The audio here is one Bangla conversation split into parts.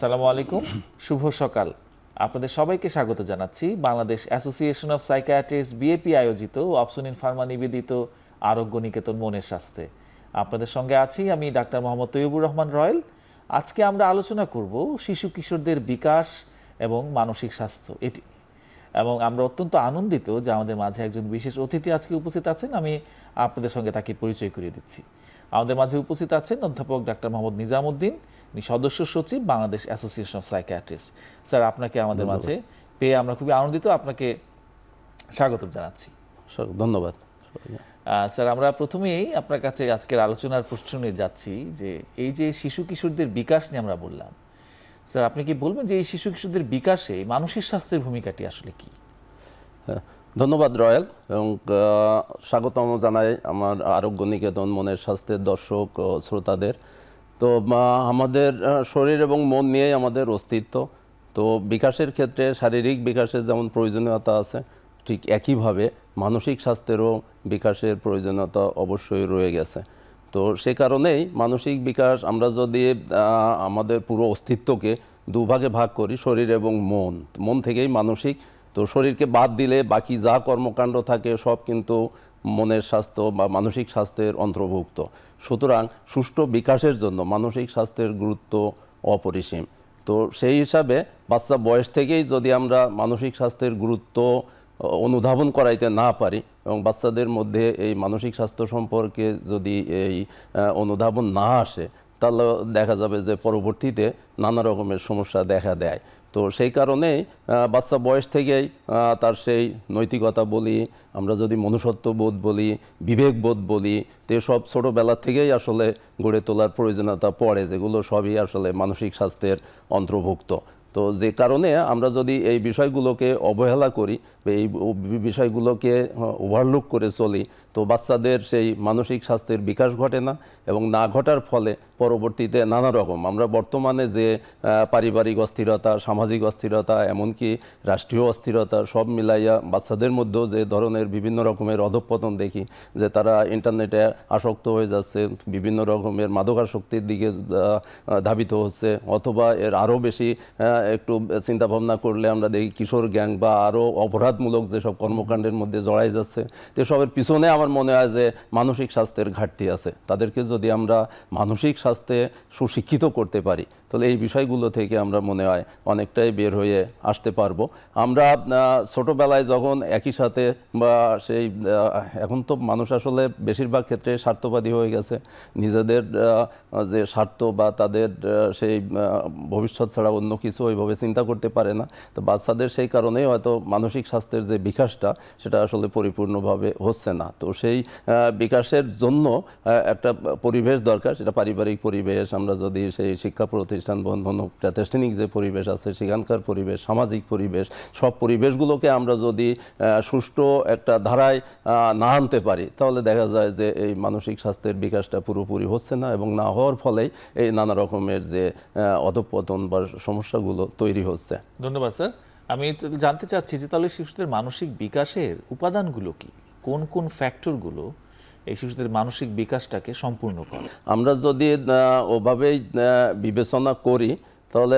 আসসালামু আলাইকুম, শুভ সকাল। আপনাদের সবাইকে স্বাগত জানাচ্ছি Bangladesh association of psychiatrist BAP আয়োজিত অপসনিন ফার্মা নিবেদিত আরোগ্য নিকেতন মনের স্বাস্থ্যে। আপনাদের সঙ্গে আছি আমি ডাক্তার মোহাম্মদ তৈয়বুর রহমান রয়েল। আজকে আমরা আলোচনা করব শিশু কিশোরদের বিকাশ এবং মানসিক স্বাস্থ্য এটি, এবং আমরা অত্যন্ত আনন্দিত যে আমাদের মাঝে একজন বিশেষ অতিথি আজকে উপস্থিত আছেন। আমি আপনাদের সঙ্গে তাকে পরিচয় করিয়ে দিচ্ছি। আমাদের মাঝে উপস্থিত আছেন অধ্যাপক ডাক্তার মোহাম্মদ নিজামুদ্দিন, সদস্য সচিব Bangladesh association of psychiatrist. Sir, আপনাকে আমাদের মাঝে পেয়ে আমরা খুবই আনন্দিত, আপনাকে স্বাগত জানাচ্ছি। ধন্যবাদ। স্যার, আমরা প্রথমেই আপনার কাছে আজকের আলোচনার প্রশ্ন নিয়ে যাচ্ছি যে এই যে শিশু কিশোরদের বিকাশ নিয়ে আমরা বললাম, স্যার আপনি কি বলবেন যে এই শিশু কিশোরদের বিকাশে মানসিক স্বাস্থ্যের ভূমিকাটি আসলে কি? ধন্যবাদ রয়েল, এবং স্বাগতম জানাই আমার আরোগ্য নিকেতন মনের স্বাস্থ্যের দর্শক ও শ্রোতাদের। তো আমাদের শরীর এবং মন নিয়েই আমাদের অস্তিত্ব। তো বিকাশের ক্ষেত্রে শারীরিক বিকাশের যেমন প্রয়োজনীয়তা আছে, ঠিক একইভাবে মানসিক স্বাস্থ্যেরও বিকাশের প্রয়োজনীয়তা অবশ্যই রয়ে গেছে। তো সে কারণেই মানসিক বিকাশ আমরা যদি আমাদের পুরো অস্তিত্বকে দুভাগে ভাগ করি, শরীর এবং মন, মন থেকেই মানসিক। তো শরীরকে বাদ দিলে বাকি যা কর্মকাণ্ড থাকে সব কিন্তু মনের স্বাস্থ্য বা মানসিক স্বাস্থ্যের অন্তর্ভুক্ত। সুতরাং সুষ্ঠু বিকাশের জন্য মানসিক স্বাস্থ্যের গুরুত্ব অপরিসীম। তো সেই হিসাবে বাচ্চা বয়স থেকেই যদি আমরা মানসিক স্বাস্থ্যের গুরুত্ব অনুধাবন করাইতে না পারি এবং বাচ্চাদের মধ্যে এই মানসিক স্বাস্থ্য সম্পর্কে যদি এই অনুধাবন না আসে, তাহলে দেখা যাবে যে পরবর্তীতে নানা রকমের সমস্যা দেখা দেয়। তো সেই কারণেই বাচ্চা বয়স থেকেই তার সেই নৈতিকতা বলি, আমরা যদি মনুষ্যত্ব বোধ বলি, বিবেকবোধ বলি, তো সব ছোটোবেলা থেকেই আসলে গড়ে তোলার প্রয়োজনীয়তা পড়ে, যেগুলো সবই আসলে মানসিক স্বাস্থ্যের অন্তর্ভুক্ত। তো যে কারণে আমরা যদি এই বিষয়গুলোকে অবহেলা করি, এই বিষয়গুলোকে ওভারলুক করে চলি, তো বাচ্চাদের সেই মানসিক স্বাস্থ্যের বিকাশ ঘটে না, এবং না ঘটার ফলে পরবর্তীতে নানা রকম আমরা বর্তমানে যে পারিবারিক অস্থিরতা, সামাজিক অস্থিরতা, এমনকি রাষ্ট্রীয় অস্থিরতা সব মিলাইয়া বাচ্চাদের মধ্যেও যে ধরনের বিভিন্ন রকমের অধঃপতন দেখি, যে তারা ইন্টারনেটে আসক্ত হয়ে যাচ্ছে, বিভিন্ন রকমের মাদকাসক্তির দিকে ধাবিত হচ্ছে, অথবা এর আরও বেশি একটু চিন্তাভাবনা করলে আমরা দেখি কিশোর গ্যাং বা আরও অপরাধমূলক যেসব কর্মকাণ্ডের মধ্যে জড়াই যাচ্ছে। তো সবের পিছনে আমার মনে হয় যে মানসিক স্বাস্থ্যের ঘাটতি আছে। তাদেরকে যদি আমরা মানসিক স্বাস্থ্যে সুশিক্ষিত করতে পারি, তাহলে এই বিষয়গুলো থেকে আমরা মনে হয় অনেকটাই বের হয়ে আসতে পারবো। আমরা ছোটোবেলায় যখন একই সাথে বা সেই এখন তো মানুষ আসলে বেশিরভাগ ক্ষেত্রে স্বার্থবাদী হয়ে গেছে, নিজেদের যে স্বার্থ বা তাদের সেই ভবিষ্যৎ ছাড়া অন্য কিছু ওইভাবে চিন্তা করতে পারে না। তো বাচ্চাদের সেই কারণেই হয়তো মানসিক স্বাস্থ্যের যে বিকাশটা সেটা আসলে পরিপূর্ণভাবে হচ্ছে না। তো সেই বিকাশের জন্য একটা পরিবেশ দরকার, সেটা পারিবারিক পরিবেশ, আমরা যদি সেই শিক্ষা প্রতিষ্ঠান বন্ধন প্রাতিষ্ঠানিক যে পরিবেশ আছে সেখানকার পরিবেশ, সামাজিক পরিবেশ, সব পরিবেশগুলোকে আমরা যদি সুষ্ঠু একটা ধারায় না আনতে পারি, তাহলে দেখা যায় যে এই মানসিক স্বাস্থ্যের বিকাশটা পুরোপুরি হচ্ছে না, এবং না হওয়ার ফলেই এই নানা রকমের যে অধঃপতন বা সমস্যাগুলো তৈরি হচ্ছে। ধন্যবাদ স্যার। আমি জানতে চাচ্ছি যে তাহলে শিশুদের মানসিক বিকাশের উপাদানগুলো কি, কোন কোন ফ্যাক্টরগুলো এই শিশুদের মানসিক বিকাশটাকে সম্পূর্ণ করে? আমরা যদি ওভাবেই বিবেচনা করি, তাহলে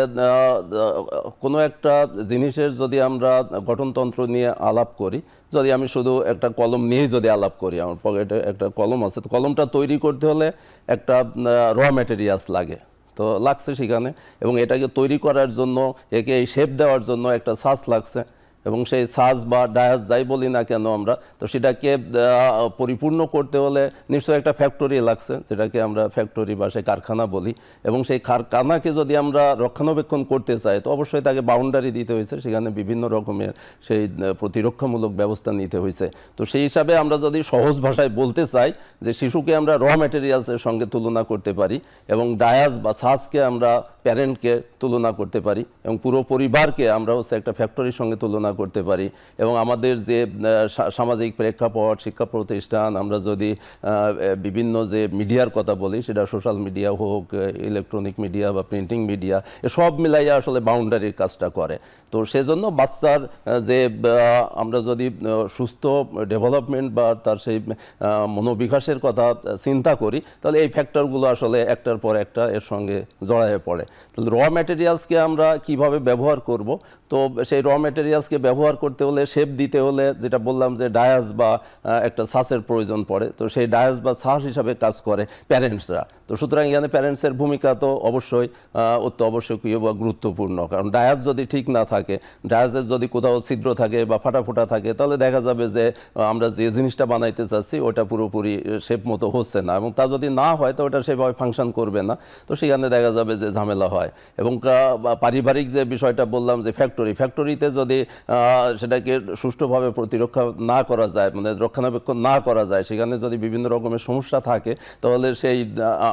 কোনো একটা জিনিসের যদি আমরা গঠনতন্ত্র নিয়ে আলাপ করি, যদি আমি শুধু একটা কলম নিয়েই যদি আলাপ করি, আমার পকেটে একটা কলম আছে, তো কলমটা তৈরি করতে হলে একটা র ম্যাটেরিয়ালস লাগে, তো লাগছে সেখানে, এবং এটাকে তৈরি করার জন্য, একে এই শেপ দেওয়ার জন্য একটা ছাঁচ লাগছে, এবং সেই ছাঁচ বা ডায়াস যাই বলি না কেন আমরা, তো সেটাকে পরিপূর্ণ করতে হলে নিশ্চয়ই একটা ফ্যাক্টরি লাগছে, যেটাকে আমরা ফ্যাক্টরি বা সেই কারখানা বলি, এবং সেই কারখানাকে যদি আমরা রক্ষণাবেক্ষণ করতে চাই, তো অবশ্যই তাকে বাউন্ডারি দিতে হয়েছে, সেখানে বিভিন্ন রকমের সেই প্রতিরক্ষামূলক ব্যবস্থা নিতে হয়েছে। তো সেই হিসাবে আমরা যদি সহজ ভাষায় বলতে চাই যে শিশুকে আমরা র ম্যাটেরিয়ালসের সঙ্গে তুলনা করতে পারি, এবং ডায়াস বা ছাঁচকে আমরা প্যারেন্টকে তুলনা করতে পারি, এবং পুরো পরিবারকে আমরা হচ্ছে একটা ফ্যাক্টরির সঙ্গে তুলনা করতে পারি এবং আমাদের যে সামাজিক প্রেক্ষাপট, শিক্ষা প্রতিষ্ঠান, আমরা যদি বিভিন্ন যে মিডিয়ার কথা বলি, সেটা সোশ্যাল মিডিয়া হোক, ইলেকট্রনিক মিডিয়া বা প্রিন্টিং মিডিয়া, সব মিলাইয়া আসলে বাউন্ডারির কাজটা করে। তো সেজন্য বাচ্চার যে আমরা যদি সুস্থ ডেভেলপমেন্ট বা তার সেই মনোবিকাশের কথা চিন্তা করি, তাহলে এই ফ্যাক্টরগুলো আসলে একটার পর একটা এর সঙ্গে জড়ায়ে পড়ে। তাহলে র ম্যাটেরিয়ালসকে আমরা কিভাবে ব্যবহার করব, তো সেই র ম্যাটেরিয়ালসকে ব্যবহার করতে হলে, শেপ দিতে হলে, যেটা বললাম যে ডায়াস বা একটা সাসের প্রয়োজন পড়ে, তো সেই ডায়াস বা সাস হিসাবে কাজ করে প্যারেন্টসরা। তো সুতরাং এখানে প্যারেন্টসের ভূমিকা তো অবশ্যই অত্যাবশ্যকীয় বা গুরুত্বপূর্ণ, কারণ ডায়াস যদি ঠিক না থাকে, ডায়াসের যদি কোথাও ছিদ্র থাকে বা ফাটাফোটা থাকে, তাহলে দেখা যাবে যে আমরা যে জিনিসটা বানাইতে চাচ্ছি ওটা পুরোপুরি শেপ মতো হচ্ছে না, এবং তা যদি না হয় তো ওটা সেভাবে ফাংশন করবে না। তো সেখানে দেখা যাবে যে ঝামেলা হয়। এবং পারিবারিক যে বিষয়টা বললাম যে ফ্যাক্টরিতে যদি সেটাকে সুষ্ঠুভাবে প্রতিরক্ষা না করা যায়, মানে রক্ষণাবেক্ষণ না করা যায়, সেখানে যদি বিভিন্ন রকমের সমস্যা থাকে, তাহলে সেই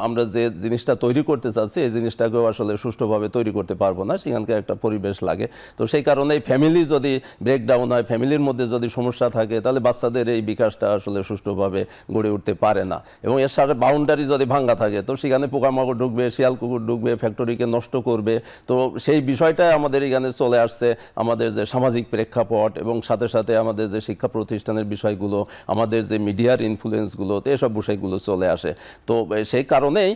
আমরা যে জিনিসটা তৈরি করতে চাচ্ছি এই জিনিসটাকেও আসলে সুষ্ঠুভাবে তৈরি করতে পারবো না, সেখানকার একটা পরিবেশ লাগে। তো সেই কারণে ফ্যামিলি যদি ব্রেকডাউন হয়, ফ্যামিলির মধ্যে যদি সমস্যা থাকে, তাহলে বাচ্চাদের এই বিকাশটা আসলে সুষ্ঠুভাবে গড়ে উঠতে পারে না। এবং এর সাথে বাউন্ডারি যদি ভাঙ্গা থাকে, তো সেখানে পোকামাকড় ঢুকবে, শিয়াল কুকুর ঢুকবে, ফ্যাক্টরিকে নষ্ট করবে। তো সেই বিষয়টাই আমাদের এখানে চলে আসছে, আমাদের যে সামাজিক প্রেক্ষাপট এবং সাথে সাথে আমাদের যে শিক্ষা প্রতিষ্ঠানের বিষয়গুলো, আমাদের যে মিডিয়ার ইনফ্লুয়েন্সগুলো, তো এসব বিষয়গুলো চলে আসে। তো সেই কারণেই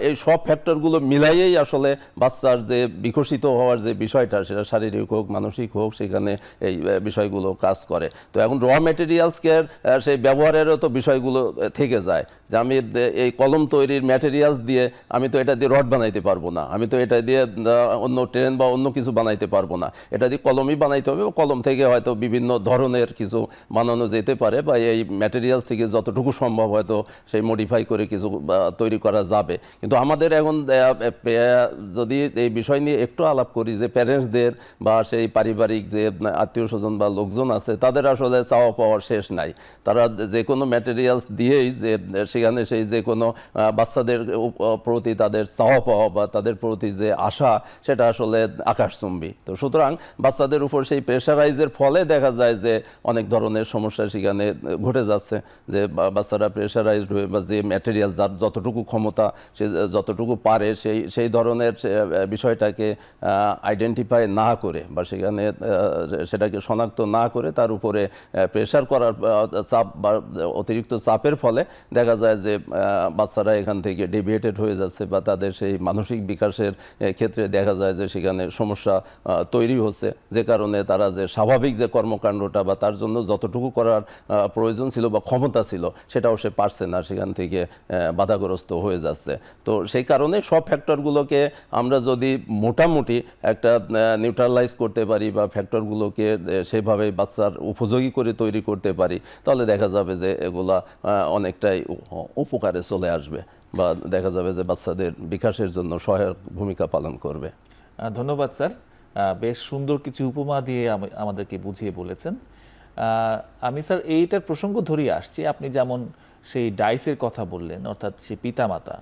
এই সব ফ্যাক্টরগুলো মিলাইয়েই আসলে বাচ্চার যে বিকশিত হওয়ার যে বিষয়টা, সেটা শারীরিক হোক, মানসিক হোক, সেখানে এই বিষয়গুলো কাজ করে। তো এখন র ম্যাটেরিয়ালসকে সেই ব্যবহারেরও তো বিষয়গুলো থেকে যায়, যে আমি এই কলম তৈরির ম্যাটেরিয়ালস দিয়ে আমি তো এটা দিয়ে রড বানাইতে পারবো না, আমি তো এটা দিয়ে অন্য ট্রেন বা অন্য কিছু বানাইতে পারবো না, এটা দিয়ে কলমই বানাইতে হবে। কলম থেকে হয়তো বিভিন্ন ধরনের কিছু বানানো যেতে পারে, বা এই ম্যাটেরিয়ালস থেকে যতটুকু সম্ভব হয়তো সেই মডিফাই করে কিছু তৈরি করা যাবে। কিন্তু আমাদের এখন যদি এই বিষয় নিয়ে একটু আলাপ করি, যে প্যারেন্টসদের বা সেই পারিবারিক যে আত্মীয় স্বজন বা লোকজন আছে, তাদের আসলে চাওয়া পাওয়ার শেষ নাই। তারা যে কোনো ম্যাটেরিয়ালস দিয়েই যে সেখানে সেই যে কোনো বাচ্চাদের প্রতি তাদের চাওয়া পাওয়া বা তাদের প্রতি যে আশা, সেটা আসলে আকাশচুম্বী। তো সুতরাং বাচ্চাদের উপর সেই প্রেশারাইজের ফলে দেখা যায় যে অনেক ধরনের সমস্যা সেখানে ঘটে যাচ্ছে, যে বাচ্চারা প্রেশারাইজড হয়ে বা যে ম্যাটেরিয়াল যার যতটুকু ক্ষমতা, সে যতটুকু পারে সেই ধরনের বিষয়টাকে আইডেন্টিফাই না করে বা সেখানে সেটাকে শনাক্ত না করে তার উপরে প্রেশার করার চাপ বা অতিরিক্ত চাপের ফলে দেখা যায় যে বাচ্চারা এখান থেকে ডেভিয়েটেড হয়ে যাচ্ছে, বা তাদের সেই মানসিক বিকাশের ক্ষেত্রে দেখা যায় যে সেখানে সমস্যা তৈরি হচ্ছে, যে কারণে তারা যে স্বাভাবিক যে কর্মকাণ্ডটা বা তার জন্য যতটুকু করার প্রয়োজন ছিল বা ক্ষমতা ছিল, সেটাও সে পারছে না, সেখান থেকে বাধাগ্রস্ত হয়ে যাচ্ছে। তো সেই কারণে সব ফ্যাক্টরগুলোকে আমরা যদি মোটামুটি একটা নিউট্রালাইজ করতে পারি বা ফ্যাক্টরগুলোকে সেভাবে বাচ্চার উপযোগী করে তৈরি করতে পারি, তাহলে দেখা যাবে যে এগুলা অনেকটাই উপকারে চলে আসবে, বা দেখা যাবে যে বাচ্চাদের বিকাশের জন্য সহায়ক ভূমিকা পালন করবে। ধন্যবাদ স্যার, বেশ সুন্দর কিছু উপমা দিয়ে আমাদেরকে বুঝিয়ে বলেছেন। আমি স্যার এইটার প্রসঙ্গ ধরিয়ে আসছি, আপনি যেমন সেই ডাইসের কথা বললেন, অর্থাৎ সেই পিতামাতা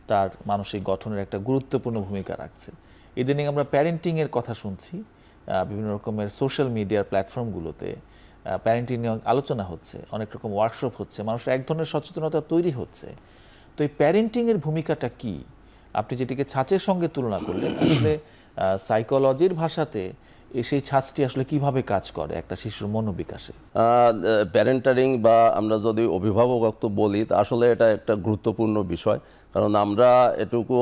তার মানসিক গঠনের একটা গুরুত্বপূর্ণ ভূমিকা রাখছে। ইদানিং আমরা প্যারেন্টিংয়ের কথা শুনছি, বিভিন্ন রকমের সোশ্যাল মিডিয়ার প্ল্যাটফর্মগুলোতে প্যারেন্টিং নিয়ে আলোচনা হচ্ছে, অনেক রকম ওয়ার্কশপ হচ্ছে, মানুষের এক ধরনের সচেতনতা তৈরি হচ্ছে। তো এই প্যারেন্টিংয়ের ভূমিকাটা কি? আপনি যেটিকে ছাঁচের সঙ্গে তুলনা করলেন, আসলে সাইকোলজির ভাষাতে সেই ছাঁচটি আসলে কিভাবে কাজ করে একটা শিশুর মনোবিকাশে? প্যারেন্টারিং বা আমরা যদি অভিভাবকত্ব বলি, আসলে এটা একটা গুরুত্বপূর্ণ বিষয়। কারণ আমরা এটুকু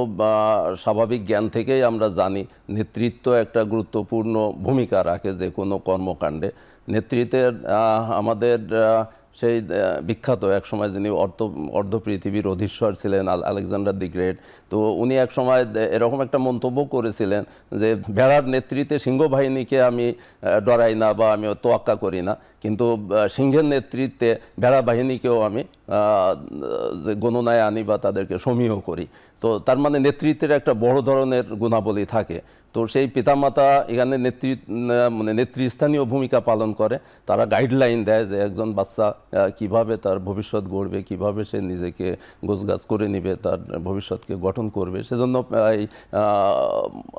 স্বাভাবিক জ্ঞান থেকেই আমরা জানি নেতৃত্ব একটা গুরুত্বপূর্ণ ভূমিকা রাখে যে কোনো কর্মকাণ্ডে। নেতৃত্বের আমাদের সেই বিখ্যাত এক সময় যিনি অর্ধ পৃথিবীর অধীশ্বর ছিলেন আলেকজান্ডার দি গ্রেট, তো উনি এক সময় এরকম একটা মন্তব্য করেছিলেন যে ভেড়ার নেতৃত্বে সিংহ বাহিনীকে আমি ডরাই না বা আমি তোয়াক্কা করি না, কিন্তু সিংহের নেতৃত্বে ভেড়া বাহিনীকেও আমি যে গণনায় আনি বা তাদেরকে সমীহ করি। তো তার মানে নেতৃত্বের একটা বড় ধরনের গুণাবলী থাকে। তো সেই পিতামাতা এখানে মানে নেতৃস্থানীয় ভূমিকা পালন করে। তারা গাইডলাইন দেয় যে একজন বাচ্চা কিভাবে তার ভবিষ্যৎ গড়বে, কিভাবে সে নিজেকে গোছগাছ করে নিবে, তার ভবিষ্যৎকে গঠন করবে। সেজন্য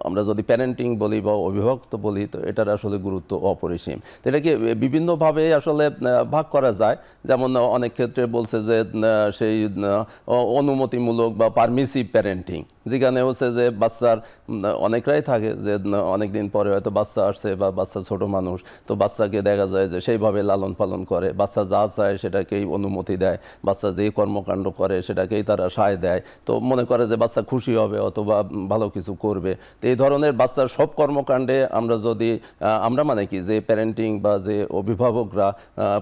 আমরা যদি প্যারেন্টিং বলি বা অভিভাবকত্ব বলি, তো এটার আসলে গুরুত্ব অপরিসীম। তো এটাকে বিভিন্নভাবে আসলে ভাগ করা যায়। যেমন অনেক ক্ষেত্রে বলছে যে সেই অনুমতিমূলক বা পারমিসিভ প্যারেন্টিং, যেখানে হচ্ছে যে বাচ্চার অনেকরাই থাকে যে অনেক দিন পরে হয়তো বাচ্চা আসছে বা বাচ্চা ছোট মানুষ, তো বাচ্চাকে দেখা যায় যে সেইভাবে লালন পালন করে, বাচ্চা যা চায় সেটাকেই অনুমতি দেয়, বাচ্চা যেই কর্মকাণ্ড করে সেটাকেই তারা সায় দেয়। তো মনে করে যে বাচ্চা খুশি হবে অথবা ভালো কিছু করবে। তো এই ধরনের বাচ্চার সব কর্মকাণ্ডে আমরা যদি আমরা মানে কি যে প্যারেন্টিং বা যে অভিভাবকরা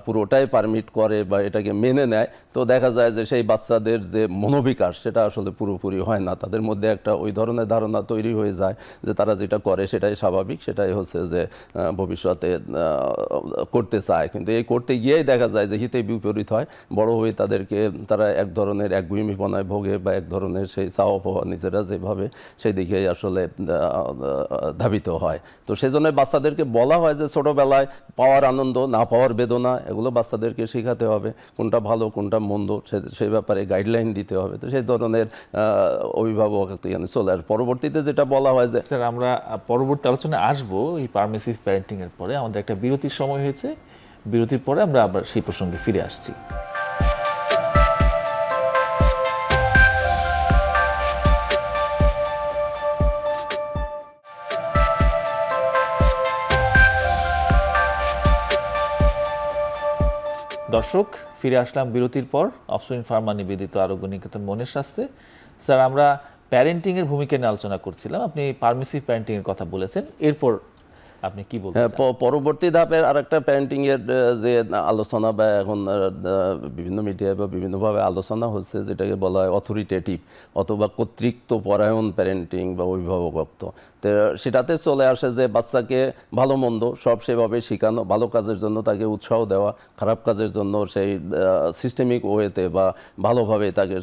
পুরোটাই পারমিট করে বা এটাকে মেনে নেয়, তো দেখা যায় যে সেই বাচ্চাদের যে মনোবিকাশ সেটা আসলে পুরোপুরি হয় না। তাদের মধ্যে একটা ওই ধরনের ধারণা তৈরি হয়ে যায় যে তারা যেটা করে সেটাই স্বাভাবিক, সেটাই হচ্ছে যে ভবিষ্যতে করতে চায়। কিন্তু এই করতে গিয়েই দেখা যায় যে হিতে বিপরীত হয়। বড় হয়ে তারা এক ধরনের একগুঁয়েমিপনায় ভোগে বা এক ধরনের সেই চাওয়া পাওয়া নিজেরা যেভাবে সেই দিকেই আসলে ধাবিত হয়। তো সেজন্য বাচ্চাদেরকে বলা হয় যে ছোটবেলায় পাওয়ার আনন্দ, না পাওয়ার বেদনা, এগুলো বাচ্চাদেরকে শেখাতে হবে। কোনটা ভালো কোনটা মন্দ সেই ব্যাপারে গাইডলাইন দিতে হবে। তো সেই ধরনের অভিভাবক চলে আসে। পরবর্তীতে যেটা বলা হয় যে স্যার, আমরা পরবর্তী আলোচনায় আসবো এই পারমিসিভ প্যারেন্টিং এর পরে। আমাদের একটা বিরতির সময় হয়েছে, বিরতির পরে আমরা আবার সেই প্রসঙ্গে ফিরে আসছি। দর্শক, ফিরে আসলাম বিরতির পর অপসনিন ফার্মা নিবেদিত আরোগ্য নিকেতন মনের স্বাস্থ্যে। স্যার, আমরা প্যারেন্টিং এর ভূমিকা নিয়ে আলোচনা করছিলাম, আপনি পারমিসিভ প্যারেন্টিং এর কথা বলেছেন, এরপর আপনি কি বলতে চান? পরবর্তী ধাপের আরেকটা প্যারেন্টিং এর যে আলোচনা বা এখন বিভিন্ন মিডিয়ায় বা বিভিন্নভাবে আলোচনা হচ্ছে, যেটাকে বলা হয় অথরিটেটিভ অথবা কর্তৃত্ব পরায়ণ প্যারেন্টিং বা অভিভাবকত্ব। তো সেটাতে চলে আসে যে বাচ্চাকে ভালো মন্দ সব সেভাবে শেখানো, ভালো কাজের জন্য তাকে উৎসাহ দেওয়া, খারাপ কাজের জন্য সেই সিস্টেমিক ওয়েতে বা ভালোভাবে তাকে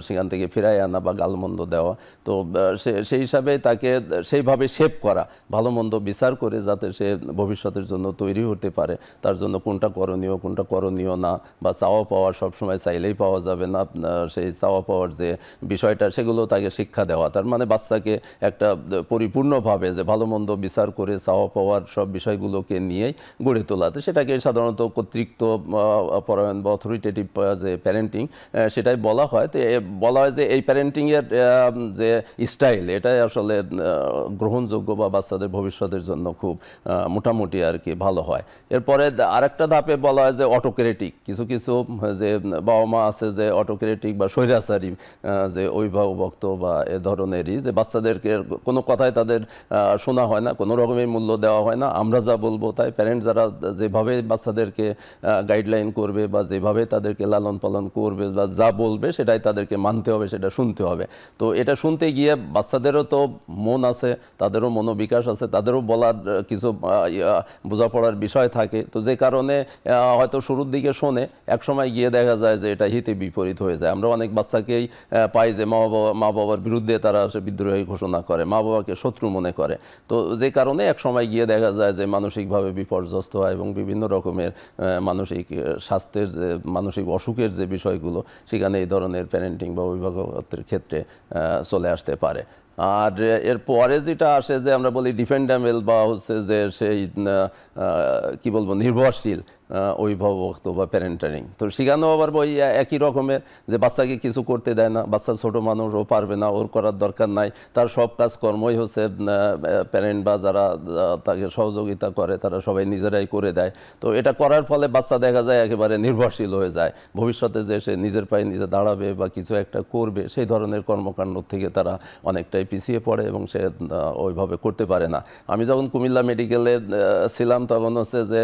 সেখান থেকে ফিরাই আনা বা গালমন্দ দেওয়া। তো সেই হিসাবে তাকে সেইভাবে শেপ করা, ভালো মন্দ বিচার করে যাতে সে ভবিষ্যতের জন্য তৈরি হতে পারে, তার জন্য কোনটা করণীয় না, বা চাওয়া পাওয়া সবসময় চাইলেই পাওয়া যাবে না, সেই চাওয়া পাওয়ার যে বিষয়টা সেগুলো তাকে শিক্ষা দেওয়া। তার মানে বাচ্চাকে একটা পরিপূর্ণভাবে যে ভালো মন্দ বিচার করে চাওয়া পাওয়ার সব বিষয়গুলোকে নিয়েই গড়ে তোলাতে, সেটাকে সাধারণত কর্তৃত্ব পরায়ণ বা অথরিটেটিভ যে প্যারেন্টিং সেটাই বলা হয়। তো বলা হয় যে এই প্যারেন্টিংয়ের যে স্টাইল, এটাই আসলে গ্রহণযোগ্য বা বাচ্চাদের ভবিষ্যতের জন্য খুব মোটামুটি আর কি ভালো হয়। এরপরে আরেকটা ধাপে বলা হয় যে অটোক্রেটিক। কিছু যে বাবা মা আছে যে অটোক্রেটিক বা স্বৈরাচারী যে অভিভাবকত্ব বা এ ধরনেরই, যে বাচ্চাদেরকে কোনো কথাই তাদের শোনা হয় না, কোনো রকমের মূল্য দেওয়া হয় না, আমরা যা বলবো তাই। প্যারেন্ট যারা যেভাবে বাচ্চাদেরকে গাইডলাইন করবে বা যেভাবে তাদেরকে লালন পালন করবে বা যা বলবে সেটাই তাদেরকে মানতে হবে, সেটা শুনতে হবে। তো এটা শুনতে গিয়ে বাচ্চাদেরও তো মন আছে, তাদেরও মনোবিকাশ আছে, তাদেরও বলার কিছু বোঝাপড়ার বিষয় থাকে। তো যে কারণে হয়তো শুরুর দিকে শোনে, এক সময় গিয়ে দেখা যায় যে এটা হিতে বিপরীত হয়ে যায়। আমরা অনেক বাচ্চাকেই পাই যে মা বাবার বিরুদ্ধে তারা বিদ্রোহী ঘোষণা করে, মা বাবাকে শত্রু মনে করে। তো যে কারণে এক সময় গিয়ে দেখা যায় যে মানসিকভাবে বিপর্যস্ত হয় এবং বিভিন্ন রকমের মানসিক স্বাস্থ্যের যে মানসিক অসুখের যে বিষয়গুলো, সেখানে এই ধরনের প্যারেন্টিং বা অভিভাবকত্বের ক্ষেত্রে চলে আসতে পারে। আর এর পরে যেটা আসে যে আমরা বলি ডিপেন্ডেবল বা হচ্ছে যে সেই কি বলবো নির্ভরশীল অভিভাবকত্ব বা প্যারেন্টারিং। তো সেখানেও আবার ওই একই রকমের যে বাচ্চাকে কিছু করতে দেয় না, বাচ্চা ছোট মানুষ, ও পারবে না, ওর করার দরকার নাই, তার সব কাজ কর্মই হচ্ছে প্যারেন্ট বা যারা তাকে সহযোগিতা করে তারা সবাই নিজেরাই করে দেয়। তো এটা করার ফলে বাচ্চা দেখা যায় একেবারে নির্ভরশীল হয়ে যায়। ভবিষ্যতে যে সে নিজের পায়ে নিজে দাঁড়াবে বা কিছু একটা করবে, সেই ধরনের কর্মকাণ্ড থেকে তারা অনেকটাই পিছিয়ে পড়ে এবং সে ওইভাবে করতে পারে না। আমি যখন কুমিল্লা মেডিকেলে ছিলাম তখন হচ্ছে যে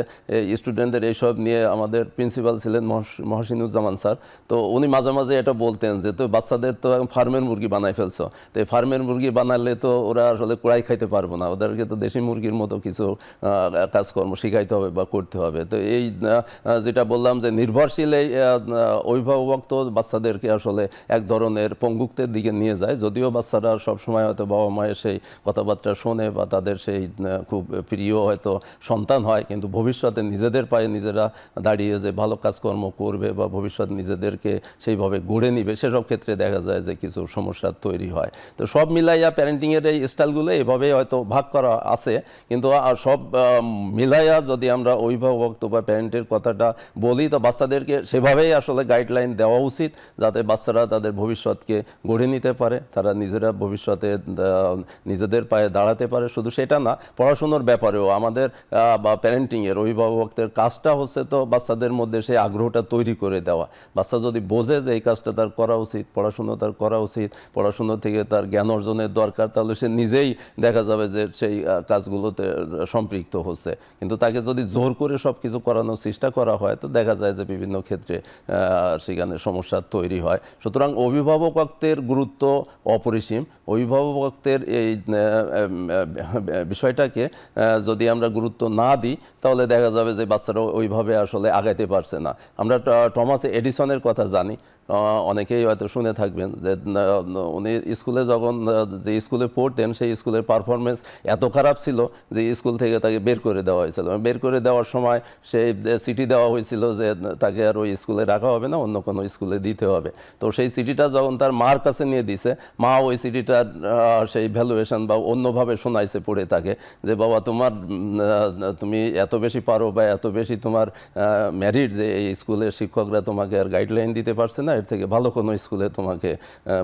স্টুডেন্টদের এই এইসব নিয়ে আমাদের প্রিন্সিপাল ছিলেন মহসিনুজ্জামান স্যার। তো উনি মাঝে মাঝে এটা বলতেন যে তো বাচ্চাদের তো ফার্মের মুরগি বানাই ফেলছো, তো এই ফার্মের মুরগি বানালে তো ওরা আসলে কুড়াই খাইতে পারবো না, ওদেরকে তো দেশি মুরগির মতো কিছু কাজকর্ম শিখাইতে হবে বা করতে হবে। তো এই যেটা বললাম যে নির্ভরশীল এই অভিভাবক তো বাচ্চাদেরকে আসলে এক ধরনের পঙ্গুত্বের দিকে নিয়ে যায়, যদিও বাচ্চারা সবসময় হয়তো বাবা মায়ের সেই কথাবার্তা শোনে বা তাদের সেই খুব প্রিয় হয়তো সন্তান হয়, কিন্তু ভবিষ্যতে নিজেদের পায়ে নিজেরা দাঁড়িয়ে যে ভালো কাজকর্ম করবে বা ভবিষ্যৎ নিজেদেরকে সেইভাবে গড়ে নিবে, সেসব ক্ষেত্রে দেখা যায় যে কিছু সমস্যা তৈরি হয়। তো সব মিলাইয়া প্যারেন্টিংয়ের এই স্টাইলগুলো এভাবে হয়তো ভাগ করা আছে, কিন্তু সব মিলাইয়া যদি আমরা অভিভাবক বা প্যারেন্টের কথাটা বলি, তো বাচ্চাদেরকে সেভাবেই আসলে গাইডলাইন দেওয়া উচিত, যাতে বাচ্চারা তাদের ভবিষ্যৎকে গড়ে নিতে পারে, তারা নিজেরা ভবিষ্যতে নিজেদের পায়ে দাঁড়াতে পারে। শুধু সেটা না, পড়াশুনোর ব্যাপারেও আমাদের বা প্যারেন্টিংয়ের অভিভাবকদের কাজটা হচ্ছে তো বাচ্চাদের মধ্যে সেই আগ্রহটা তৈরি করে দেওয়া। বাচ্চা যদি বোঝে যে এই কাজটা তার করা উচিত, পড়াশুনো তার করা উচিত, পড়াশুনো থেকে তার জ্ঞান অর্জনের দরকার, তাহলে সে নিজেই দেখা যাবে যে সেই কাজগুলোতে সম্পৃক্ত হচ্ছে। কিন্তু তাকে যদি জোর করে সব কিছু করানোর চেষ্টা করা হয়, তো দেখা যায় যে বিভিন্ন ক্ষেত্রে সেখানে সমস্যা তৈরি হয়। সুতরাং অভিভাবকত্বের গুরুত্ব অপরিসীম। অভিভাবকত্বের এই বিষয়টাকে যদি আমরা গুরুত্ব না দিই, তাহলে দেখা যাবে যে বাচ্চারা ওইভাবে আসলে আগাইতে পারছে না। আমরা টমাস এডিসনের কথা জানি, অনেকেই হয়তো শুনে থাকবেন যে উনি স্কুলে যখন যে স্কুলে পড়তেন সেই স্কুলের পারফরমেন্স এত খারাপ ছিল যে স্কুল থেকে তাকে বের করে দেওয়া হয়েছিল। বের করে দেওয়ার সময় সেই চিঠি দেওয়া হয়েছিল যে তাকে আর ওই স্কুলে রাখা হবে না, অন্য কোনো স্কুলে দিতে হবে। তো সেই চিঠিটা যখন তার মার কাছে নিয়ে দিছে, মা ওই চিঠিটার সেই ভ্যালুয়েশন বা অন্যভাবে শোনাইছে পড়ে তাকে, যে বাবা তুমি এত বেশি পারো বা এত বেশি তোমার ম্যারিট যে এই স্কুলের শিক্ষকরা তোমাকে আর গাইডলাইন দিতে পারছে না, এর থেকে ভালো কোনো স্কুলে তোমাকে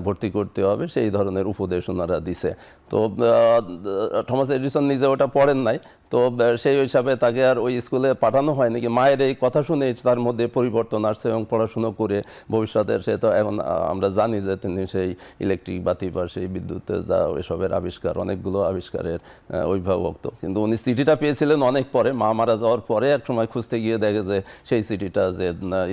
ভর্তি করতে হবে, সেই ধরনের উপদেশ ওনারা দিছে। তো থমাস এডিসন নিজে ওটা পড়েন নাই, তো সেই হিসাবে তাকে আর ওই স্কুলে পাঠানো হয়নি। কি মায়ের এই কথা শুনে তার মধ্যে পরিবর্তন আসছে এবং পড়াশুনো করে ভবিষ্যতের সে তো এখন আমরা জানি যে তিনি সেই ইলেকট্রিক বাতি বা সেই বিদ্যুতের যা ওইসবের আবিষ্কার, অনেকগুলো আবিষ্কারের অভিভাবক। তো কিন্তু উনি চিঠিটা পেয়েছিলেন অনেক পরে, মা মারা যাওয়ার পরে এক সময় খুঁজতে গিয়ে দেখে যে সেই চিঠিটা যে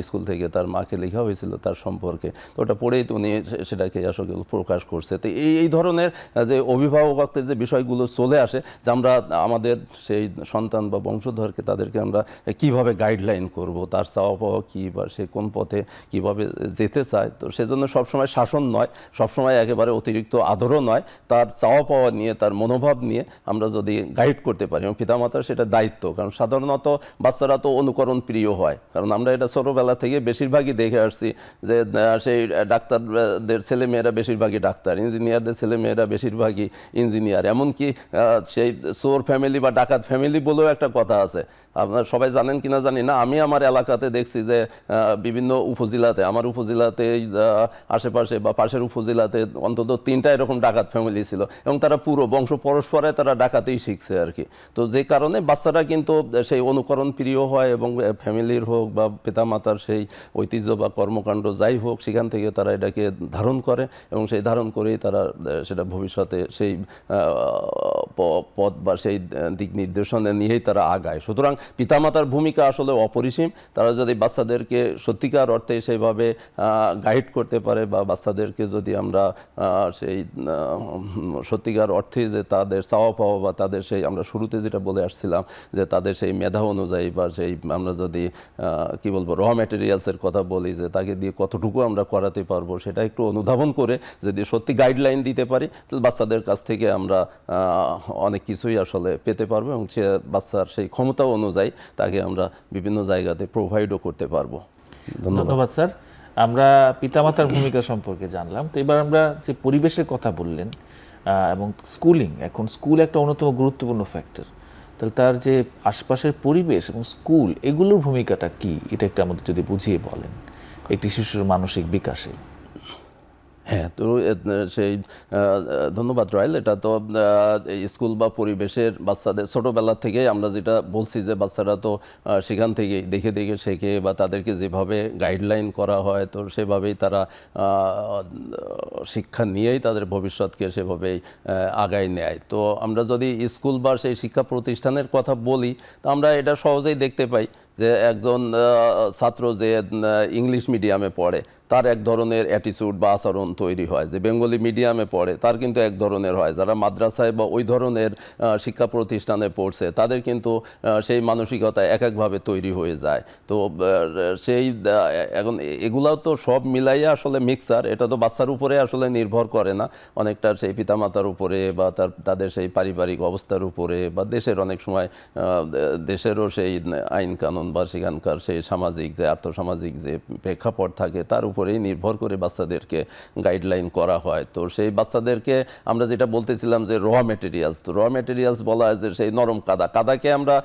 স্কুল থেকে তার মাকে লেখা হয়েছিল তার সম্পর্কে। তো ওটা পড়েই তো উনি সেটাকে আসলে প্রকাশ করছে। তো এই ধরনের যে অভিভাবকত্বের যে বিষয়গুলো চলে আসে, যে আমরা আমাদের সেই সন্তান বা বংশধরকে তাদেরকে আমরা কিভাবে গাইডলাইন করব, তার চাওয়া পাওয়া কী বা সে কোন পথে কিভাবে যেতে চায়। তো সেজন্য সবসময় শাসন নয়, সবসময় একেবারে অতিরিক্ত আদরও নয়, তার চাওয়া পাওয়া নিয়ে, তার মনোভাব নিয়ে আমরা যদি গাইড করতে পারি, এবং পিতামাতার সেটা দায়িত্ব। কারণ সাধারণত বাচ্চারা তো অনুকরণ প্রিয় হয়, কারণ আমরা এটা ছোটোবেলা থেকে বেশিরভাগই দেখে আসছি যে সেই ডাক্তারদের ছেলেমেয়েরা বেশিরভাগই ডাক্তার, ইঞ্জিনিয়ারদের ছেলেমেয়েরা বেশিরভাগই ইঞ্জিনিয়ার। এমনকি সেই চোর ফ্যামিলি বা ডাকাত ফ্যামিলি বলেও একটা কথা আছে, আপনারা সবাই জানেন কিনা জানি না। আমি আমার এলাকাতে দেখছি যে বিভিন্ন উপজেলাতে, আমার উপজেলাতে আশেপাশে বা পাশের উপজেলাতে অন্তত 3টা এরকম ডাকাত ফ্যামিলি ছিল, এবং তারা পুরো বংশ পরস্পরে তারা ডাকাতেই শিখছে আর কি। তো যে কারণে বাচ্চারা কিন্তু সেই অনুকরণ প্রিয় হয়, এবং ফ্যামিলির হোক বা পিতামাতার সেই ঐতিহ্য বা কর্মকাণ্ড যাই হোক, সেখান থেকে তারা এটাকে ধারণ করে, এবং সেই ধারণ করেই তারা সেটা ভবিষ্যতে সেই পথ বা সেই দিক নির্দেশনা নিয়েই তারা আগায়। সুতরাং পিতামাতার ভূমিকা আসলে অপরিসীম। তারা যদি বাচ্চাদেরকে সত্যিকার অর্থে সেইভাবে গাইড করতে পারে, বা বাচ্চাদেরকে যদি আমরা সেই সত্যিকার অর্থে যে তাদের চাওয়া পাওয়া বা তাদের সেই, আমরা শুরুতে যেটা বলে আসছিলাম যে তাদের সেই মেধা অনুযায়ী বা সেই আমরা যদি কি বলবো র ম্যাটেরিয়ালসের কথা বলি, যে তাকে দিয়ে কতটুকু আমরা করাতে পারবো, সেটা একটু অনুধাবন করে যদি সত্যি গাইডলাইন দিতে পারি, তাহলে বাচ্চাদের কাছ থেকে আমরা অনেক কিছুই আসলে পেতে পারবো, এবং সে বাচ্চার সেই ক্ষমতা অনুযায়ী তাকে আমরা বিভিন্ন জায়গাতে প্রোভাইডও করতে পারবো। ধন্যবাদ স্যার। আমরা পিতামাতার ভূমিকা সম্পর্কে জানলাম। তো এবার আমরা যে পরিবেশের কথা বললেন এবং স্কুলিং, এখন স্কুল একটা অন্যতম গুরুত্বপূর্ণ ফ্যাক্টর, তাহলে তার যে আশপাশের পরিবেশ এবং স্কুল, এগুলোর ভূমিকাটা কি, এটা একটু আমাদের যদি বুঝিয়ে বলেন একটি শিশুর মানসিক বিকাশে। হ্যাঁ, তো সেই ধন্যবাদ রয়েল। এটা তো স্কুল বা পরিবেশের বাচ্চাদের ছোটোবেলা থেকে আমরা যেটা বলছি যে বাচ্চারা তো সেখান থেকেই দেখে দেখে শেখে, বা তাদেরকে যেভাবে গাইডলাইন করা হয় তো সেভাবেই তারা শিক্ষা নিয়েই তাদের ভবিষ্যৎকে সেভাবেই আগায় নেয়। তো আমরা যদি স্কুল বা সেই শিক্ষা প্রতিষ্ঠানের কথা বলি, তো আমরা এটা সহজেই দেখতে পাই যে একজন ছাত্র যে ইংলিশ মিডিয়ামে পড়ে তার এক ধরনের অ্যাটিটিউড বা আচরণ তৈরি হয়, যে বেঙ্গলি মিডিয়ামে পড়ে তার কিন্তু এক ধরনের হয়, যারা মাদ্রাসায় বা ওই ধরনের শিক্ষা প্রতিষ্ঠানে পড়ছে তাদের কিন্তু সেই মানসিকতা এক একভাবে তৈরি হয়ে যায়। তো সেই এখন এগুলাও তো সব মিলাইয়া আসলে মিক্সার, এটা তো বাচ্চার উপরে আসলে নির্ভর করে না, অনেকটা সেই পিতামাতার উপরে বা তাদের সেই পারিবারিক অবস্থার উপরে বা দেশের অনেক সময় দেশেরও সেই আইন কানুন বা সেখানকার সেই সামাজিক যে আর্থসামাজিক যে প্রেক্ষাপট থাকে তার উপরেই নির্ভর করে বাচ্চাদেরকে গাইডলাইন করা হয়। তো সেই বাচ্চাদেরকে আমরা যেটা বলতেছিলাম যে র মেটেরিয়ালস, তো র মেটেরিয়ালস বলা হয় যে সেই নরম কাদাকে আমরা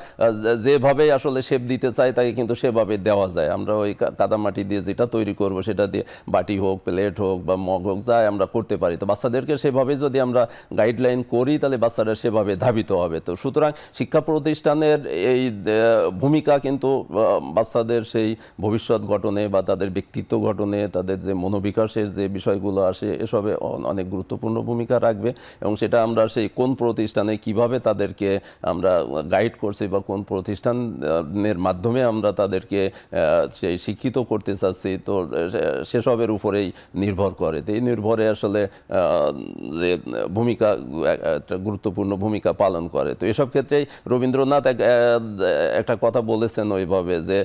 যেভাবে আসলে শেপ দিতে চাই তাকে কিন্তু সেভাবে দেওয়া যায়। আমরা ওই কাদা মাটি দিয়ে যেটা তৈরি করব সেটা দিয়ে বাটি হোক, প্লেট হোক বা মগ হোক, যা আমরা করতে পারি। তো বাচ্চাদেরকে সেভাবে যদি আমরা গাইডলাইন করি তাহলে বাচ্চারা সেভাবে ধাবিত হবে। তো সুতরাং শিক্ষা প্রতিষ্ঠানের এই ভূমিকা কিন্তু বাচ্চাদের সেই ভবিষ্যৎ গঠনে বা তাদের ব্যক্তিত্ব গঠনে, তাদের যে মনোবিকাশের যে বিষয়গুলো আসে এসবে অনেক গুরুত্বপূর্ণ ভূমিকা রাখবে। এবং সেটা আমরা সেই কোন প্রতিষ্ঠানে কিভাবে তাদেরকে আমরা গাইড করছি বা কোন প্রতিষ্ঠানের মাধ্যমে আমরা তাদেরকে সেই শিক্ষিত করতে চাচ্ছি, তো সেসবের উপরেই নির্ভর করে। তো এই নির্ভরে আসলে যে ভূমিকা একটা গুরুত্বপূর্ণ ভূমিকা পালন করে। তো এসব ক্ষেত্রেই রবীন্দ্রনাথ একটা কথা বলেছেন ওইভাবে যে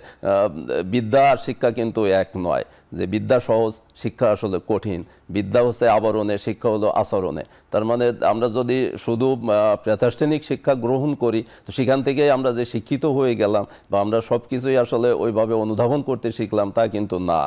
বিদ্যা আর শিক্ষা কিন্তু এক নয়, যে বিদ্যা সহজ, শিক্ষা আসলে কঠিন। বিদ্যা হচ্ছে আবরণে, শিক্ষা হলো আচরণে। তার মানে আমরা যদি শুধু প্রাতিষ্ঠানিক শিক্ষা গ্রহণ করি তো সেখান থেকেই আমরা যে শিক্ষিত হয়ে গেলাম বা আমরা সব কিছুই আসলে ওইভাবে অনুধাবন করতে শিখলাম তা কিন্তু না।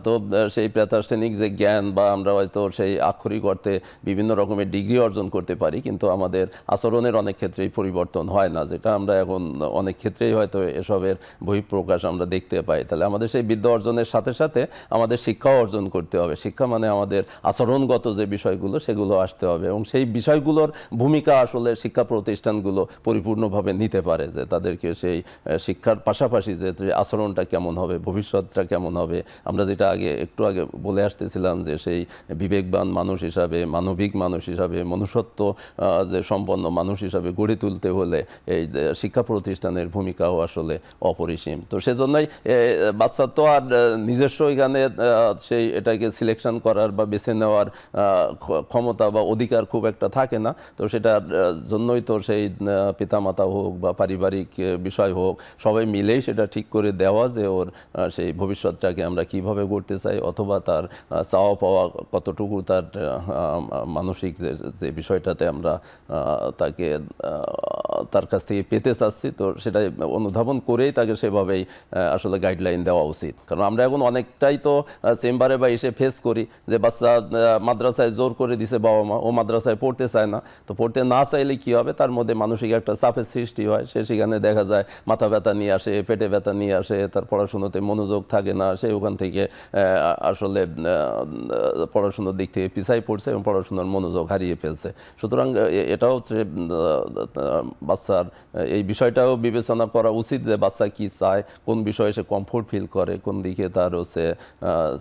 তো সেই প্রাতিষ্ঠানিক যে জ্ঞান বা আমরা হয়তো সেই আক্ষরিক অর্থে বিভিন্ন রকমের ডিগ্রি অর্জন করতে পারি, কিন্তু আমাদের আচরণের অনেক ক্ষেত্রেই পরিবর্তন হয় না, যেটা আমরা এখন অনেক ক্ষেত্রেই হয়তো এসবের বহিঃপ্রকাশ আমরা দেখতে পাই। তাহলে আমাদের সেই বিদ্যা অর্জনের সাথে সাথে আমাদের শিক্ষাও অর্জন করতে হবে। শিক্ষা মানে আমাদের আচরণগত যে বিষয়গুলো সেগুলো আসতে হবে, এবং সেই বিষয়গুলোর ভূমিকা আসলে শিক্ষা প্রতিষ্ঠানগুলো পরিপূর্ণভাবে নিতে পারে, যে তাদেরকে সেই শিক্ষার পাশাপাশি যে আচরণটা কেমন হবে, ভবিষ্যৎটা কেমন হবে। আমরা যেটা একটু আগে বলে আসতেছিলাম যে সেই বিবেকবান মানুষ হিসাবে, মানবিক মানুষ হিসাবে, মনুষ্যত্ব যে সম্পন্ন মানুষ হিসাবে গড়ে তুলতে হলে এই শিক্ষা প্রতিষ্ঠানের ভূমিকাও আসলে অপরিসীম। তো সেজন্যই বাচ্চা তো আর নিজস্ব এখানে সেই এটাকে সিলেকশন করার বা বেছে নেওয়ার ক্ষমতা বা অধিকার খুব একটা থাকে না। তো সেটার জন্যই তো সেই পিতামাতা হোক বা পারিবারিক বিষয় হোক সবাই মিলেই সেটা ঠিক করে দেওয়া যে ওর সেই ভবিষ্যৎটাকে আমরা কিভাবে গড়তে চাই, অথবা তার চাওয়া পাওয়া কতটুকু, তার মানসিক যে বিষয়টাতে আমরা তাকে তার কাছ থেকে পেতে চাচ্ছি, তো সেটাই অনুধাবন করেই তাকে সেভাবেই আসলে গাইডলাইন দেওয়া উচিত। কারণ আমরা এখন অনেকটাই তো চেম্বারে বা এসে ফেস করি যে বাচ্চা মাদ্রাসায় জোর করে দিছে বাবা মা, ও মাদ্রাসায় পড়তে চায় না। তো পড়তে না চাইলে কি হবে, তার মধ্যে মানসিক একটা চাপের সৃষ্টি হয়। সেখানে দেখা যায় মাথা ব্যথা নিয়ে আসে, পেটে ব্যথা নিয়ে আসে, তার পড়াশুনোতে মনোযোগ থাকে না, সে ওখান থেকে আসলে পড়াশুনোর দিক থেকে পিছাই পড়ছে এবং পড়াশোনার মনোযোগ হারিয়ে ফেলছে। সুতরাং এটাও বাচ্চার এই বিষয়টাও বিবেচনা করা উচিত যে বাচ্চা কি চায়, কোন বিষয়ে সে কমফোর্ট ফিল করে, কোন দিকে তার হচ্ছে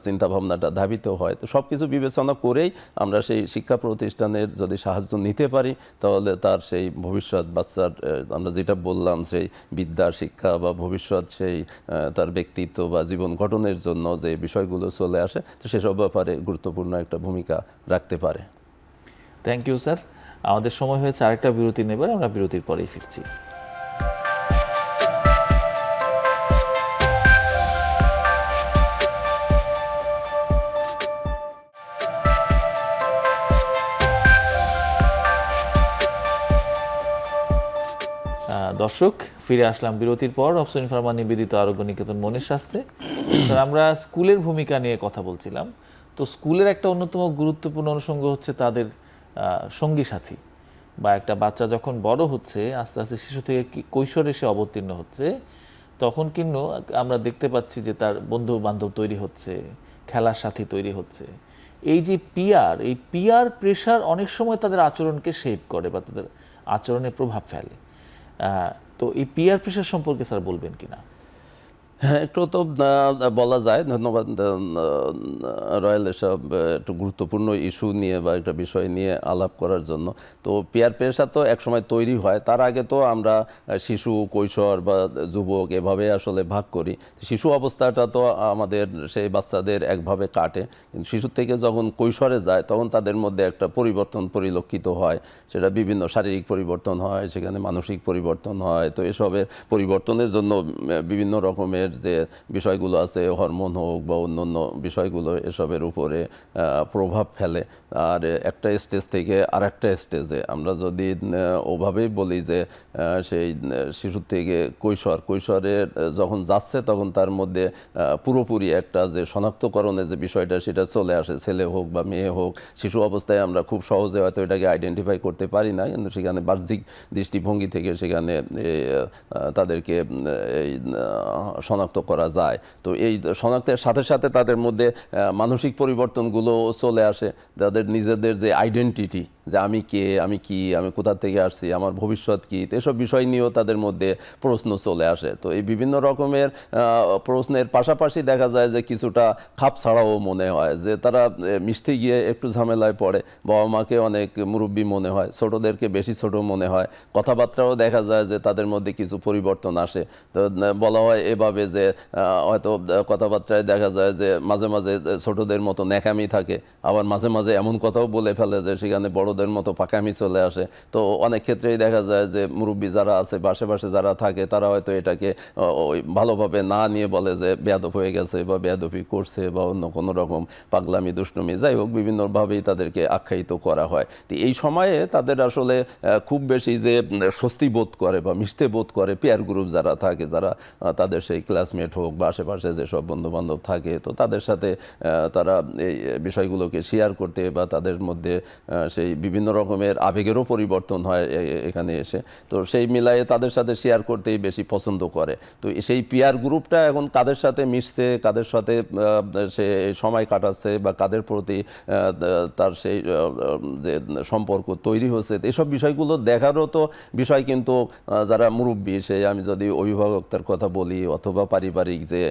চিন্তাভাবনাটা ধাবিত হয়। তো সব কিছু বিবেচনা করেই আমরা সেই শিক্ষা প্রতিষ্ঠানের যদি সাহায্য নিতে পারি তাহলে তার সেই ভবিষ্যৎ বাচ্চার আমরা যেটা বললাম সেই বিদ্যা শিক্ষা বা ভবিষ্যৎ সেই তার ব্যক্তিত্ব বা জীবন গঠনের জন্য যে বিষয়গুলো চলে আসে, তো সেসব ব্যাপারে গুরুত্বপূর্ণ একটা ভূমিকা রাখতে পারে। Thank you sir. আমাদের সময় হয়েছে আরেকটা বিরতি নেবার, আমরা বিরতির পরেই ফিরছি। দর্শক, ফিরে আসলাম বিরতির পর। অপশন ফার্মা নিবেদিত আরোগ্য নিকেতন মনের স্বাস্থ্যে। স্যার, আমরা স্কুলের ভূমিকা নিয়ে কথা বলছিলাম। তো স্কুলের একটা অন্যতম গুরুত্বপূর্ণ অনুষঙ্গ হচ্ছে তাদের সঙ্গী সাথী, বা একটা বাচ্চা যখন বড় হচ্ছে, আস্তে আস্তে শিশু থেকে কৈশোরে সে অবতীর্ণ হচ্ছে, তখন কিন্তু আমরা দেখতে পাচ্ছি যে তার বন্ধু বান্ধব তৈরি হচ্ছে, খেলার সাথী তৈরি হচ্ছে। এই যে এই পিয়ার প্রেশার অনেক সময় তাদের আচরণকে শেপ করে বা তাদের আচরণে প্রভাব ফেলে। তো এই পিয়ার প্রেশার সম্পর্কে স্যার বলবেন কিনা? হ্যাঁ, একটু তো বলা যায়। ধন্যবাদ রয়েল, এসব একটু গুরুত্বপূর্ণ ইস্যু নিয়ে বা একটা বিষয় নিয়ে আলাপ করার জন্য। তো পিয়ার প্রেশার তো একসময় তৈরি হয়, তার আগে তো আমরা শিশু, কৈশোর বা যুবক এভাবে আসলে ভাগ করি। শিশু অবস্থাটা তো আমাদের সেই বাচ্চাদের একভাবে কাটে, কিন্তু শিশু থেকে যখন কৈশোরে যায় তখন তাদের মধ্যে একটা পরিবর্তন পরিলক্ষিত হয়। সেটা বিভিন্ন শারীরিক পরিবর্তন হয়, সেখানে মানসিক পরিবর্তন হয়। তো এসবের পরিবর্তনের জন্য বিভিন্ন রকমের যে বিষয়গুলো আছে, হরমোন হোক বা অন্যান্য বিষয়গুলো এসবের উপরে প্রভাব ফেলে। আর একটা স্টেজ থেকে আর একটা স্টেজে আমরা যদি ওভাবেই বলি যে সেই শিশু থেকে কৈশোরে যখন যাচ্ছে তখন তার মধ্যে পুরোপুরি একটা যে শনাক্তকরণের যে বিষয়টা সেটা চলে আসে। ছেলে হোক বা মেয়ে হোক, শিশু অবস্থায় আমরা খুব সহজে হয়তো এটাকে আইডেন্টিফাই করতে পারি না, কিন্তু সেখানে বাহ্যিক দৃষ্টিভঙ্গি থেকে সেখানে তাদেরকে এই শনাক্ত করা যায়। তো এই শনাক্তের সাথে সাথে তাদের মধ্যে মানসিক পরিবর্তনগুলো চলে আসে। তাদের নিজেদের যে আইডেন্টিটি, যে আমি কে, আমি কি, আমি কোথা থেকে আসছি, আমার ভবিষ্যৎ কী, এসব বিষয় নিয়েও তাদের মধ্যে প্রশ্ন চলে আসে। তো এই বিভিন্ন রকমের প্রশ্নের পাশাপাশি দেখা যায় যে কিছুটা খাপ ছাড়াও মনে হয়, যে তারা মিশতে গিয়ে একটু ঝামেলায় পড়ে। বাবা মাকে অনেক মুরব্বী মনে হয়, ছোটদেরকে বেশি ছোট মনে হয়। কথাবার্তাও দেখা যায় যে তাদের মধ্যে কিছু পরিবর্তন আসে। তো বলা হয় এভাবে যে হয়তো কথাবার্তায় দেখা যায় যে মাঝে মাঝে ছোটদের মতো ন্যাকামি থাকে, আবার মাঝে মাঝে এমন কথাও বলে ফেলে যে সেখানে বড়দের মতো পাকামি চলে আসে। তো অনেক ক্ষেত্রেই দেখা যায় যে মুরব্বী যারা আছে বা আশেপাশে যারা থাকে তারা হয়তো এটাকে ওই ভালোভাবে না নিয়ে বলে যে বেয়াদব হয়ে গেছে বা বেয়াদবি করছে বা অন্য কোনো রকম পাগলামি দুষ্টুমি, যাই হোক বিভিন্নভাবেই তাদেরকে আখ্যায়িত করা হয়। তো এই সময়ে তাদের আসলে খুব বেশি যে স্বস্তি বোধ করে বা মিশতে বোধ করে পিয়ার গ্রুপ যারা থাকে, যারা তাদের সেই ক্লাসমেট হোক বা আশেপাশে যেসব বন্ধুবান্ধব থাকে, তো তাদের সাথে তারা এই বিষয়গুলোকে শেয়ার করতে বা তাদের মধ্যে সেই বিভিন্ন রকমের আবেগেরও পরিবর্তন হয় এখানে এসে। তো সেই মিলায়ে তাদের সাথে শেয়ার করতেই বেশি পছন্দ করে। তো সেই পিয়ার গ্রুপটা এখন কাদের সাথে মিশছে, কাদের সাথে সে সময় কাটাচ্ছে বা কাদের প্রতি তার সেই যে সম্পর্ক তৈরি হচ্ছে, এসব বিষয়গুলো দেখারও তো বিষয়। কিন্তু যারা মুরব্বী, সেই আমি যদি অভিভাবকদের কথা বলি অথবা পারিবারিক যে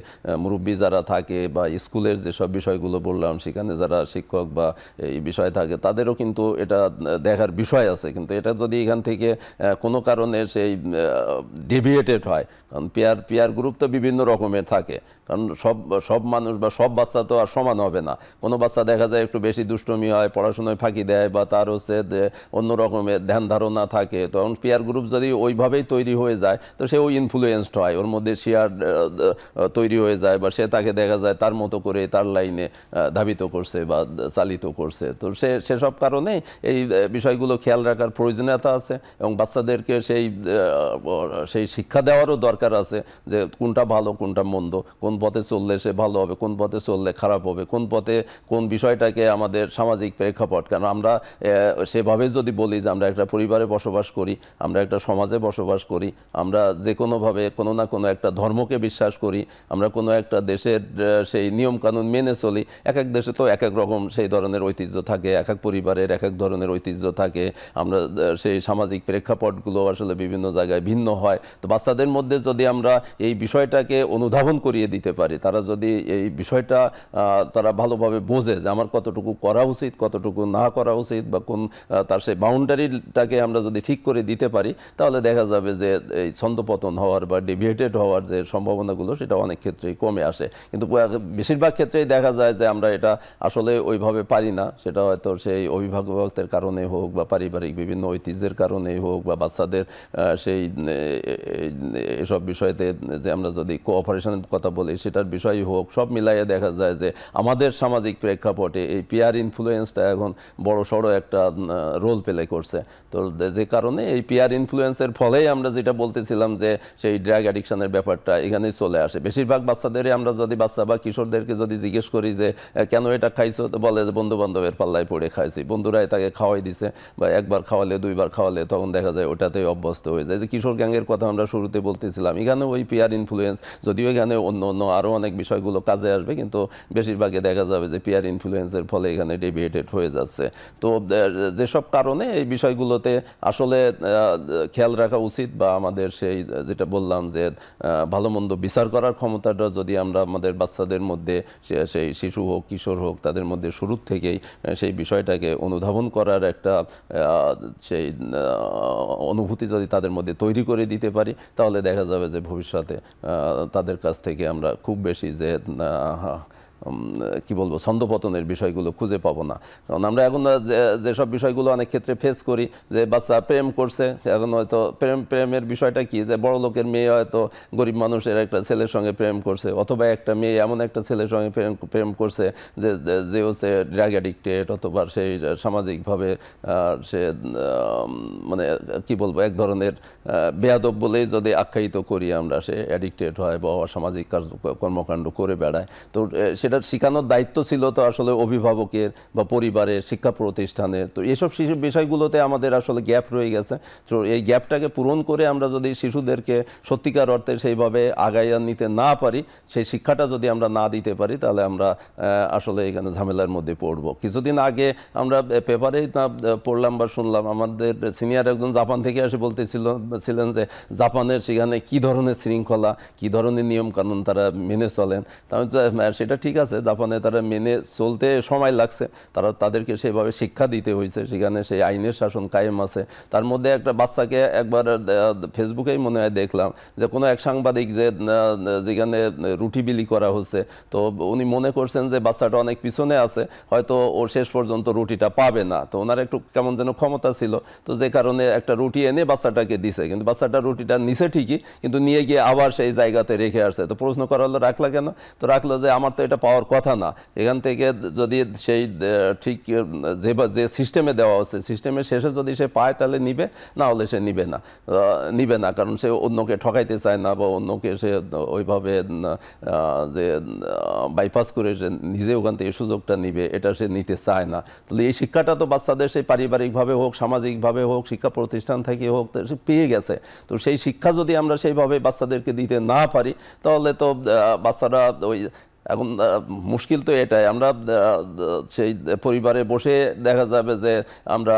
মুরব্বী যারা থাকে বা স্কুলের যেসব বিষয়গুলো বললাম সেখানে যারা শিক্ষক বা এই বিষয় থাকে, তাদেরও কিন্তু এটা দেখার বিষয় আছে। কিন্তু এটা যদি এখান থেকে কোনো কারণে সেই ডেভিয়েটেড হয়, কারণ পিয়ার গ্রুপ তো বিভিন্ন রকমের থাকে, কারণ সব মানুষ বা সব বাচ্চা তো আর সমান হবে না। কোনো বাচ্চা দেখা যায় একটু বেশি দুষ্টমি হয়, পড়াশোনায় ফাঁকি দেয় বা তার হচ্ছে অন্য রকমের ধ্যান ধারণা থাকে, তখন পিয়ার গ্রুপ যদি ওইভাবেই তৈরি হয়ে যায় তো সে ওই ইনফ্লুয়েন্সড হয়, ওর মধ্যে শেয়ার তৈরি হয়ে যায় বা সে তাকে দেখা যায় তার মতো করে তার লাইনে ধাবিত করছে বা চালিত করছে। তো সেসব কারণে এই বিষয়গুলো খেয়াল রাখার প্রয়োজনীয়তা আছে এবং বাচ্চাদেরকে সেই শিক্ষা দেওয়ারও দরকার আছে যে কোনটা ভালো কোনটা মন্দ, কোন পথে চললে সে ভালো হবে, কোন পথে চললে খারাপ হবে, কোন পথে কোন বিষয়টাকে আমাদের সামাজিক প্রেক্ষাপট। কারণ আমরা সেভাবে যদি বলি যে আমরা একটা পরিবারে বসবাস করি, আমরা একটা সমাজে বসবাস করি, আমরা যে কোনোভাবে কোনো না কোনো একটা ধর্মকে বিশ্বাস করি, আমরা কোনো একটা দেশের সেই নিয়মকানুন মেনে চলি। এক এক দেশে তো এক এক রকম সেই ধরনের ঐতিহ্য থাকে, এক এক পরিবারের এক এক ধরনের ঐতিহ্য থাকে। আমরা সেই সামাজিক প্রেক্ষাপটগুলো আসলে বিভিন্ন জায়গায় ভিন্ন হয়। তো বাচ্চাদের মধ্যে যদি আমরা এই বিষয়টাকে অনুধাবন করিয়ে দিতে পারি, তারা যদি এই বিষয়টা তারা ভালোভাবে বোঝে যে আমার কতটুকু করা উচিত, কতটুকু না করা উচিত, বা কোন তার সেই বাউন্ডারিটাকে আমরা যদি ঠিক করে দিতে পারি, তাহলে দেখা যাবে যে এই ছন্দপতন হওয়ার বা ডেভিয়েটেড হওয়ার যে সম্ভাবনাগুলো সেটা অনেক ক্ষেত্রেই কমে আসে। কিন্তু বেশিরভাগ ক্ষেত্রেই দেখা যায় যে আমরা এটা আসলে ওইভাবে পারি না। সেটা হয়তো সেই অভিভাবকদের কারণে হোক বা পারিবারিক বিভিন্ন ঐতিহ্যের কারণেই হোক বা বাচ্চাদের সেই এসব বিষয়তে যে আমরা যদি কোঅপারেশনের কথা বলি সেটার বিষয়ই হোক, সব মিলাইয়ে দেখা যায় যে আমাদের সামাজিক প্রেক্ষাপটে এই পিয়ার ইনফ্লুয়েন্সটা এখন বড় সড়ো একটা রোল প্লে করছে। তো যে কারণে এই পিয়ার ইনফ্লুয়েন্সের ফলেই আমরা যেটা বলতেছিলাম যে সেই ড্রাগ অ্যাডিকশনের ব্যাপারটা এখানেই চলে আসে। বেশিরভাগ বাচ্চাদেরই আমরা যদি বাচ্চা বা কিশোরদেরকে যদি জিজ্ঞেস করি যে কেন এটা খাইছো, তো বলে যে বন্ধু বান্ধবের পাল্লায় পড়ে খাইছি, বন্ধুরাই তাকে খাওয়াই দিছে বা একবার খাওয়ালে দুইবার খাওয়ালে তখন দেখা যায় ওটাতেই অভ্যস্ত হয়ে যায়। যে কিশোর গ্যাংয়ের কথা আমরা শুরুতে বলতেছিলাম, এখানে ওই পিয়ার ইনফ্লুয়েন্স, যদিও এখানে অন্য অন্য আরও অনেক বিষয়গুলো কাজে আসবে, কিন্তু বেশিরভাগই দেখা যাবে যে পিয়ার ইনফ্লুয়েন্সের ফলে এখানে ডেভিয়েটেড হয়ে যাচ্ছে। তো যেসব কারণে এই বিষয়গুলোতে আসলে খেয়াল রাখা উচিত, বা আমাদের সেই যেটা বললাম যে ভালো মন্দ বিচার করার ক্ষমতাটা যদি আমরা আমাদের বাচ্চাদের মধ্যে, সেই শিশু হোক কিশোর হোক, তাদের মধ্যে শুরুর থেকেই সেই বিষয়টাকে অনুধাবন করার একটা সেই অনুভূতি যদি তাদের মধ্যে তৈরি করে দিতে পারি, তাহলে দেখা যাবে যে ভবিষ্যতে তাদের কাছ থেকে আমরা খুব বেশি যে কি বলবো ছন্দপতনের বিষয়গুলো খুঁজে পাবো না। কারণ আমরা এখন যেসব বিষয়গুলো অনেক ক্ষেত্রে ফেস করি, যে বাচ্চা প্রেম করছে, এখন হয়তো প্রেমের বিষয়টা কি, যে বড় লোকের মেয়ে হয়তো গরিব মানুষের একটা ছেলের সঙ্গে প্রেম করছে, অথবা একটা মেয়ে এমন একটা ছেলের সঙ্গে প্রেম করছে যে হচ্ছে ড্রাগ অ্যাডিক্টেড, অথবা সেই সামাজিকভাবে সে মানে কি বলবো এক ধরনের বেয়াদব বলেই যদি আখ্যায়িত করি আমরা, সে অ্যাডিক্টেড হয় বা অসামাজিক কর্মকাণ্ড করে বেড়ায়। তো সেটার শেখানোর দায়িত্ব ছিল তো আসলে অভিভাবকের বা পরিবারের, শিক্ষা প্রতিষ্ঠানের। তো এইসব বিষয়গুলোতে আমাদের আসলে গ্যাপ রয়ে গেছে। তো এই গ্যাপটাকে পূরণ করে আমরা যদি শিশুদেরকে সত্যিকার অর্থে সেইভাবে আগাইয়া নিতে না পারি, সেই শিক্ষাটা যদি আমরা না দিতে পারি, তাহলে আমরা আসলে এখানে ঝামেলার মধ্যে পড়ব। কিছুদিন আগে আমরা পেপারেই পড়লাম বা শুনলাম, আমাদের সিনিয়র একজন জাপান থেকে এসে বলতেছিলেন যে জাপানের সেখানে কি ধরনের শৃঙ্খলা, কি ধরনের নিয়ম কানুন তারা মেনে চলেন। সেটা ঠিক আছে, জাপানে তারা মেনে চলতে সময় লাগছে, তাদেরকে সেভাবে শিক্ষা দিতে হয়েছে, সেখানে সেই আইনের শাসন কায়েম আছে। তার মধ্যে একটা বাচ্চাকে একবার ফেসবুকেই মনে হয় দেখলাম যে কোনো এক সাংবাদিক যেখানে রুটি বিলি করা হচ্ছে, তো উনি মনে করছেন যে বাচ্চাটা অনেক পিছনে আছে, হয়তো ওর শেষ পর্যন্ত রুটিটা পাবে না। তো ওনার একটু কেমন যেন ক্ষমতা ছিল, তো যে কারণে একটা রুটি এনে বাচ্চাটাকে দিছে, কিন্তু বাচ্চাটা রুটিটা নিছে ঠিকই, কিন্তু নিয়ে গিয়ে আবার সেই জায়গাতে রেখে আসছে। তো প্রশ্ন করা হলো রাখলা কেন? তো রাখলো যে আমার তো এটা পাওয়ার কথা না, এখান থেকে যদি সেই ঠিক যে সিস্টেমে দেওয়া হচ্ছে, সিস্টেমের শেষে যদি সে পায় তাহলে নিবে, না হলে সে নিবে না, কারণ সে অন্যকে ঠকাইতে চায় না, বা অন্যকে সে ওইভাবে যে বাইপাস করে সে নিজে ওখান থেকে সুযোগটা নিবে, এটা সে নিতে চায় না। তাহলে এই শিক্ষাটা তো বাচ্চাদের সেই পারিবারিকভাবে হোক, সামাজিকভাবে হোক, শিক্ষা প্রতিষ্ঠান থেকে হোক, সে পেয়ে গেছে। তো সেই শিক্ষা যদি আমরা সেইভাবে বাচ্চাদেরকে দিতে না পারি, তাহলে তো বাচ্চারা ওই এখন মুশকিল তো এটাই, আমরা সেই পরিবারে বসে দেখা যাবে যে আমরা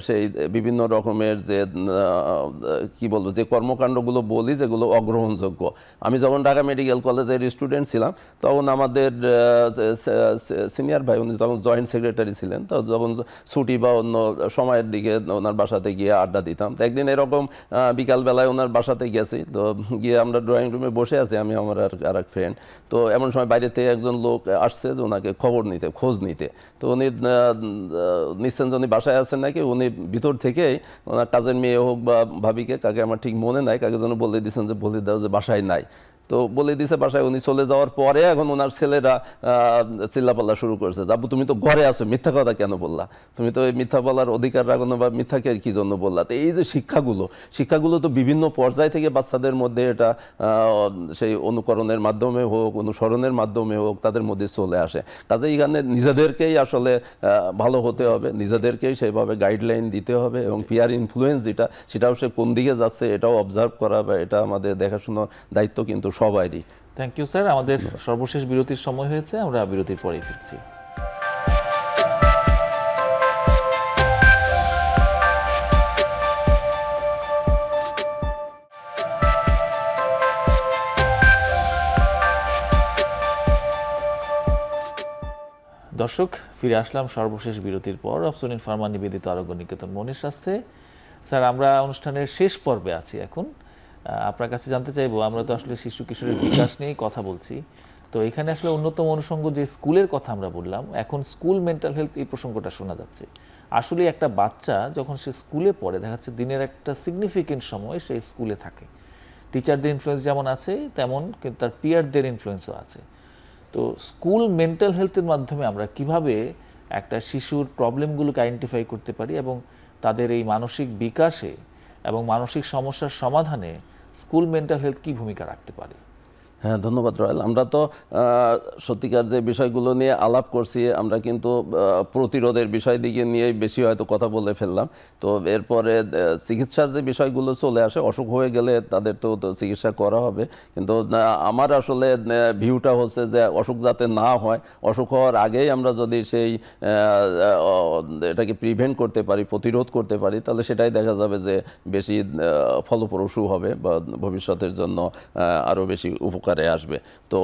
সেই বিভিন্ন রকমের যে কি বলবো যে কর্মকাণ্ডগুলো বলি যেগুলো অগ্রহণযোগ্য। আমি যখন ঢাকা মেডিকেল কলেজের স্টুডেন্ট ছিলাম, তখন আমাদের সিনিয়র ভাই, উনি তখন জয়েন্ট সেক্রেটারি ছিলেন, তো যখন ছুটি বা অন্য সময়ের দিকে ওনার বাসাতে গিয়ে আড্ডা দিতাম। তো একদিন এরকম বিকালবেলায় ওনার বাসাতে গেছি, তো গিয়ে আমরা ড্রয়িং রুমে বসে আছি, আমি আমার আর এক ফ্রেন্ড। তো এমন সময় বাইরে থেকে একজন লোক আসছে যে ওনাকে খোঁজ নিতে। তো উনি নিশ্চয় উনি বাসায় আছেন নাকি, উনি ভিতর থেকেই ওনার কাজের মেয়ে হোক বা ভাবিকে, কাকে আমার ঠিক মনে নাই, কাকে যেন বলে দিয়েছেন যে বলে দাও যে বাসায় নাই। তো বলে দিছে বাসায়। উনি চলে যাওয়ার পরে এখন ওনার ছেলেরা চিল্লাপাল্লা শুরু করেছে, যাবো তুমি তো ঘরে আছো, মিথ্যা কথা কেন বললা, তুমি তো এই মিথ্যা বলার অধিকার রাখো না, বা মিথ্যাকে কি জন্য বললা। তো এই যে শিক্ষাগুলো তো বিভিন্ন পর্যায় থেকে বাচ্চাদের মধ্যে এটা সেই অনুকরণের মাধ্যমে হোক, অনুসরণের মাধ্যমে হোক, তাদের মধ্যে চলে আসে। কাজে এখানে নিজেদেরকেই আসলে ভালো হতে হবে, নিজেদেরকেই সেইভাবে গাইডলাইন দিতে হবে, এবং পিয়ার ইনফ্লুয়েন্স সেটাও সে কোন দিকে যাচ্ছে এটাও অবজার্ভ করা, বা এটা আমাদের দেখাশোনার দায়িত্ব কিন্তু সবারই। Thank you sir. আমাদের সর্বশেষ বিরতির সময় হয়েছে, আমরা বিরতির পরেই ফিরছি। দর্শক, ফিরে আসলাম সর্বশেষ বিরতির পর। অপসনিন ফার্মা নিবেদিত আরোগ্য নিকেতন মনের স্বাস্থ্যে। স্যার, আমরা অনুষ্ঠানের শেষ পর্বে আছি এখন। আপনার কাছে জানতে চাইবো, আমরা তো আসলে শিশু কিশোরের বিকাশ নিয়েই কথা বলছি, তো এখানে আসলে অন্যতম অনুষঙ্গ যে স্কুলের কথা আমরা বললাম, এখন স্কুল মেন্টাল হেলথ এই প্রসঙ্গটা শোনা যাচ্ছে। আসলে একটা বাচ্চা যখন সে স্কুলে পড়ে, দেখা যাচ্ছে দিনের একটা সিগনিফিকেন্ট সময় সেই স্কুলে থাকে। টিচারদের ইনফ্লুয়েন্স যেমন আছে, তেমন কিন্তু তার পিয়ারদের ইনফ্লুয়েন্সও আছে। তো স্কুল মেন্টাল হেলথের মাধ্যমে আমরা কিভাবে একটা শিশুর প্রবলেমগুলোকে আইডেন্টিফাই করতে পারি, এবং তাদের এই মানসিক বিকাশে এবং মানসিক সমস্যার সমাধানে স্কুল মেন্টাল হেলথ কী ভূমিকা রাখতে পারে? হ্যাঁ, ধন্যবাদ রয়েল। আমরা তো সত্যিকার যে বিষয়গুলো নিয়ে আলাপ করছি, আমরা কিন্তু প্রতিরোধের বিষয় দিকে নিয়েই বেশি হয়তো কথা বলে ফেললাম। তো এরপরে চিকিৎসার যে বিষয়গুলো চলে আসে, অসুখ হয়ে গেলে তাদের তো চিকিৎসা করা হবে, কিন্তু আমার আসলে ভিউটা হচ্ছে যে অসুখ যাতে না হয়, অসুখ হওয়ার আগেই আমরা যদি সেই এটাকে প্রিভেন্ট করতে পারি, প্রতিরোধ করতে পারি, তাহলে সেটাই দেখা যাবে যে বেশি ফলপ্রসূ হবে বা ভবিষ্যতের জন্য আরও বেশি উপকারে আসবে। তো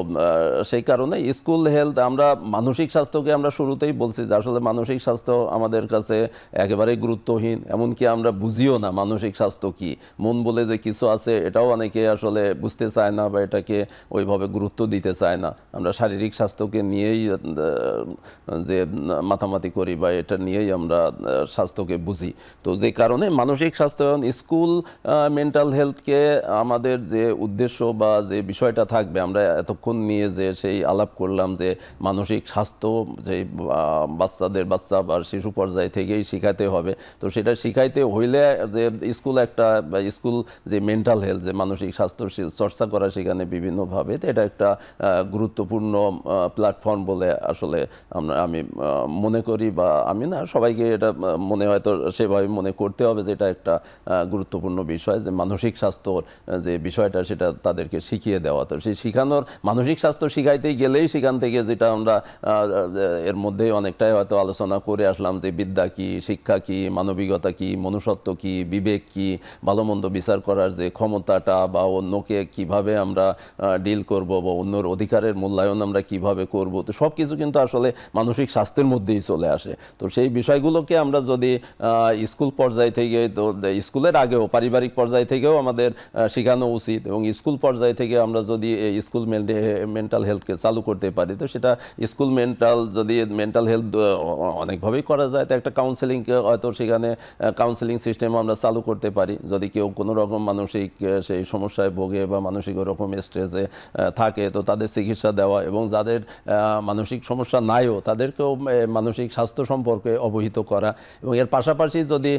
সেই কারণে স্কুল হেলথ, আমরা মানসিক স্বাস্থ্যকে আমরা শুরুতেই বলছি যে আসলে মানসিক স্বাস্থ্য আমাদের কাছে একেবারেই গুরুত্বহীন, এমনকি আমরা বুঝিও না মানসিক স্বাস্থ্য কি। মন বলে যে কিছু আছে এটাও অনেকে আসলে বুঝতে চায় না বা এটাকে ওইভাবে গুরুত্ব দিতে চায় না। আমরা শারীরিক স্বাস্থ্যকে নিয়েই যে মাতামাতি করি বা এটা নিয়েই আমরা স্বাস্থ্যকে বুঝি। তো যে কারণে মানসিক স্বাস্থ্য, স্কুল মেন্টাল হেলথকে আমাদের যে উদ্দেশ্য বা যে বিষয়টা থাকবে, আমরা এতক্ষণ নিয়ে যে সেই আলাপ করলাম যে মানসিক স্বাস্থ্য যে বাচ্চা বা শিশু পর্যায় থেকেই শিখাতে হবে। তো সেটা শিখাইতে হইলে যে স্কুল যে মেন্টাল হেলথ, যে মানসিক স্বাস্থ্য চর্চা করা সেখানে বিভিন্নভাবে, তো এটা একটা গুরুত্বপূর্ণ প্ল্যাটফর্ম বলে আসলে আমি মনে করি, বা আমি না, সবাইকে এটা মনে হয়তো সেভাবে মনে করতে হবে যে এটা একটা গুরুত্বপূর্ণ বিষয়, যে মানসিক স্বাস্থ্যর যে বিষয়টা সেটা তাদেরকে শিখিয়ে দেওয়া। তো সেই শিখানোর, মানসিক স্বাস্থ্য শিখাইতে গেলেই সেখান থেকে যেটা আমরা এর মধ্যেই অনেকটাই হয়তো আলোচনা করে আসলাম যে বিদ্যা কি, শিক্ষা কি, মানবিকতা কি, মনুষ্যত্ব কি, বিবেক কি, ভালো মন্দ বিচার করার যে ক্ষমতাটা, বা অন্যকে কিভাবে আমরা ডিল করব বা অন্যর অধিকারের মূল্যায়ন আমরা কিভাবে করব, তো সব কিছু কিন্তু আসলে মানসিক স্বাস্থ্যের মধ্যেই চলে আসে। তো সেই বিষয়গুলোকে আমরা যদি স্কুল পর্যায় থেকে, তো স্কুলের আগেও পারিবারিক পর্যায় থেকেও আমাদের শেখানো উচিত, এবং স্কুল পর্যায় থেকে আমরা যদি এই স্কুল মেন্টাল হেলথকে চালু করতে পারি, তো সেটা স্কুল মেন্টাল হেলথ অনেকভাবেই করা যায়। তো একটা কাউন্সেলিং, হয়তো সেখানে কাউন্সেলিং সিস্টেম আমরা চালু করতে পারি। যদি কেউ কোনো রকম মানসিক সেই সমস্যায় ভোগে বা মানসিক ওরকম স্ট্রেসে থাকে, তো তাদের চিকিৎসা দেওয়া, এবং যাদের মানসিক সমস্যা নাইও তাদেরকেও মানসিক স্বাস্থ্য সম্পর্কে অবহিত করা। এবং এর পাশাপাশি যদি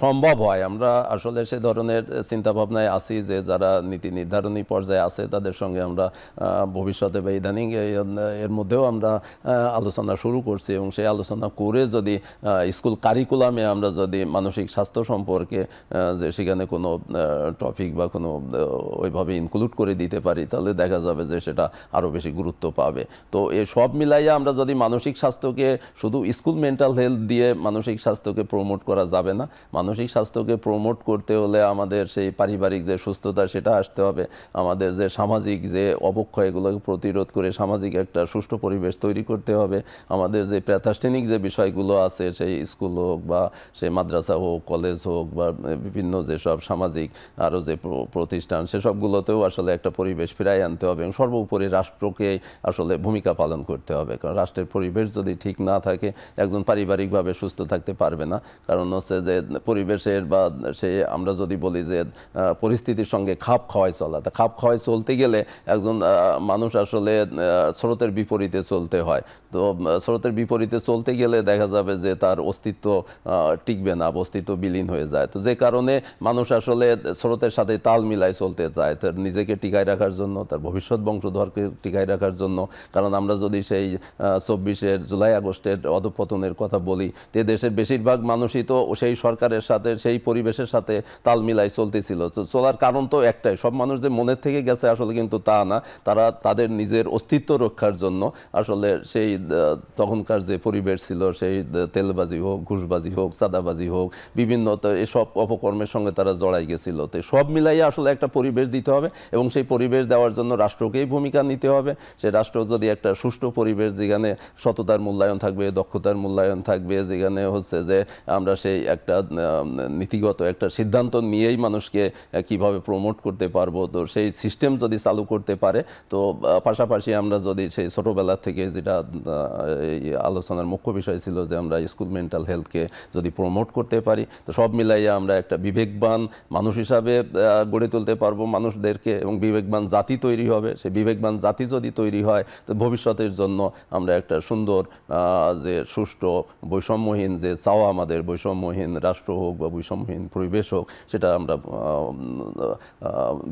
সম্ভব হয়, আমরা আসলে সে ধরনের চিন্তাভাবনায় আছি যে যারা নীতি নির্ধারণী পর্যায়ে আছে তাদের সঙ্গে আমরা ভবিষ্যতে বা ইদানিং এর মধ্যেও আমরা আলোচনা শুরু করছি, এবং সেই আলোচনা করে যদি স্কুল কারিকুলামে আমরা যদি মানসিক স্বাস্থ্য সম্পর্কে যে সেখানে কোনো টপিক বা কোনো ওইভাবে ইনক্লুড করে দিতে পারি, তাহলে দেখা যাবে যে সেটা আরও বেশি গুরুত্ব পাবে। তো এই সব মিলাইয়া আমরা যদি মানসিক স্বাস্থ্যকে শুধু স্কুল মেন্টাল হেলথ দিয়ে মানসিক স্বাস্থ্যকে প্রমোট করা যাবে না। মানসিক স্বাস্থ্যকে প্রমোট করতে হলে আমাদের সেই পারিবারিক যে সুস্থতা সেটা আসতে হবে, আমাদের যে সামাজিক যে অবক্ষয় এগুলোকে প্রতিরোধ করে সামাজিক একটা সুষ্ঠু পরিবেশ তৈরি করতে হবে, আমাদের যে প্রাতিষ্ঠানিক যে বিষয়গুলো আছে, সেই স্কুল হোক বা সেই মাদ্রাসা হোক, কলেজ হোক, বা বিভিন্ন যেসব সামাজিক আরও যে প্রতিষ্ঠান, সেসবগুলোতেও আসলে একটা পরিবেশ ফিরাই আনতে হবে, এবং সর্বোপরি রাষ্ট্রকে আসলে ভূমিকা পালন করতে হবে। কারণ রাষ্ট্রের পরিবেশ যদি ঠিক না থাকে, একজন পারিবারিকভাবে সুস্থ থাকতে পারবে না। কারণ হচ্ছে যে পরিবেশের বা সে, আমরা যদি বলি যে পরিস্থিতির সঙ্গে খাপ খাওয়াই চলা, তা খাপ খাওয়াই চলতে গেলে একজন মানুষ আসলে স্রোতের বিপরীতে চলতে হয়। তো স্রোতের বিপরীতে চলতে গেলে দেখা যাবে যে তার অস্তিত্ব টিকবে না, অস্তিত্ব বিলীন হয়ে যায়। তো যে কারণে মানুষ আসলে স্রোতের সাথে তাল মিলাই চলতে চায়, তার নিজেকে টিকায় রাখার জন্য, তার ভবিষ্যৎ বংশধরকে টিকায় রাখার জন্য। কারণ আমরা যদি সেই 24 জুলাই আগস্টের অধঃপতনের কথা বলি, তে দেশের বেশিরভাগ মানুষই তো সেই সরকারের সাথে, সেই পরিবেশের সাথে তাল মিলাই চলতেছিল। তো চলার কারণ তো একটাই, সব মানুষ যে মনের থেকে গেছে আসলে কিন্তু তা না, তারা তাদের নিজের অস্তিত্ব রক্ষার জন্য আসলে সেই তখনকার যে পরিবেশ ছিল, সেই তেলবাজি হোক, ঘুষবাজি হোক, চাঁদাবাজি হোক, বিভিন্ন এসব অপকর্মের সঙ্গে তারা জড়াই গেছিল। তো সব মিলাইয়ে আসলে একটা পরিবেশ দিতে হবে, এবং সেই পরিবেশ দেওয়ার জন্য রাষ্ট্রকেই ভূমিকা নিতে হবে। সেই রাষ্ট্র যদি একটা সুষ্ঠু পরিবেশ, যেখানে সততার মূল্যায়ন থাকবে, দক্ষতার মূল্যায়ন থাকবে, যেখানে হচ্ছে যে আমরা সেই একটা নীতিগত একটা সিদ্ধান্ত নিয়েই মানুষকে কিভাবে প্রমোট করতে পারবো, তো সেই সিস্টেম যদি চালু করতে পারে, তো পাশাপাশি আমরা যদি সেই ছোটোবেলা থেকে, যেটা এই আলোচনার মুখ্য বিষয় ছিল যে আমরা স্কুল মেন্টাল হেলথকে যদি প্রমোট করতে পারি, তো সব মিলাইয়া আমরা একটা বিবেকবান মানুষ হিসাবে গড়ে তুলতে পারবো মানুষদেরকে, এবং বিবেকবান জাতি তৈরি হবে। সেই বিবেকবান জাতি যদি তৈরি হয়, তো ভবিষ্যতের জন্য আমরা একটা সুন্দর যে সুষ্ঠু বৈষম্যহীন যে চাওয়া, আমাদের বৈষম্যহীন রাষ্ট্র হোক বা বৈষম্যহীন পরিবেশ হোক, সেটা আমরা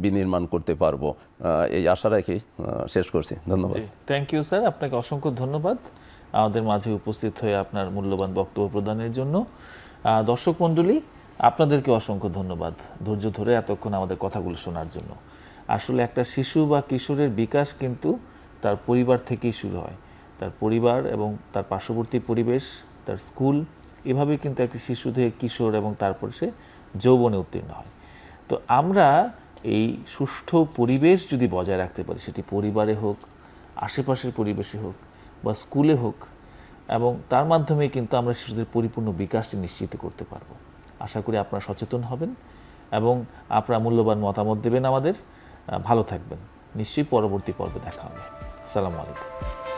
বিনির্মাণ করতে পারবো। এই আশা রেখেই শেষ করছি। ধন্যবাদ। থ্যাংক ইউ স্যার, আপনাকে অসংখ্য ধন্যবাদ আমাদের মাঝে উপস্থিত হয়ে আপনার মূল্যবান বক্তব্য প্রদানের জন্য। দর্শক মণ্ডলী, আপনাদেরকে অসংখ্য ধন্যবাদ ধৈর্য ধরে এতক্ষণ আমাদের কথাগুলো শোনার জন্য। আসলে একটা শিশু বা কিশোরের বিকাশ কিন্তু তার পরিবার থেকেই শুরু হয়। তার পরিবার এবং তার পার্শ্ববর্তী পরিবেশ, তার স্কুল, এভাবেই কিন্তু একটি শিশু থেকে কিশোর এবং তারপর সে যৌবনে উত্তীর্ণ হয়। তো আমরা এই সুষ্ঠু পরিবেশ যদি বজায় রাখতে পারি, সেটি পরিবারে হোক, আশেপাশের পরিবেশে হোক বা স্কুলে হোক, এবং তার মাধ্যমে কিন্তু আমরা শিশুদের পরিপূর্ণ বিকাশটি নিশ্চিত করতে পারবো। আশা করি আপনারা সচেতন হবেন এবং আপনারা মূল্যবান মতামত দেবেন আমাদের। ভালো থাকবেন। নিশ্চয়ই পরবর্তী পর্বে দেখা হবে। আসসালামু আলাইকুম।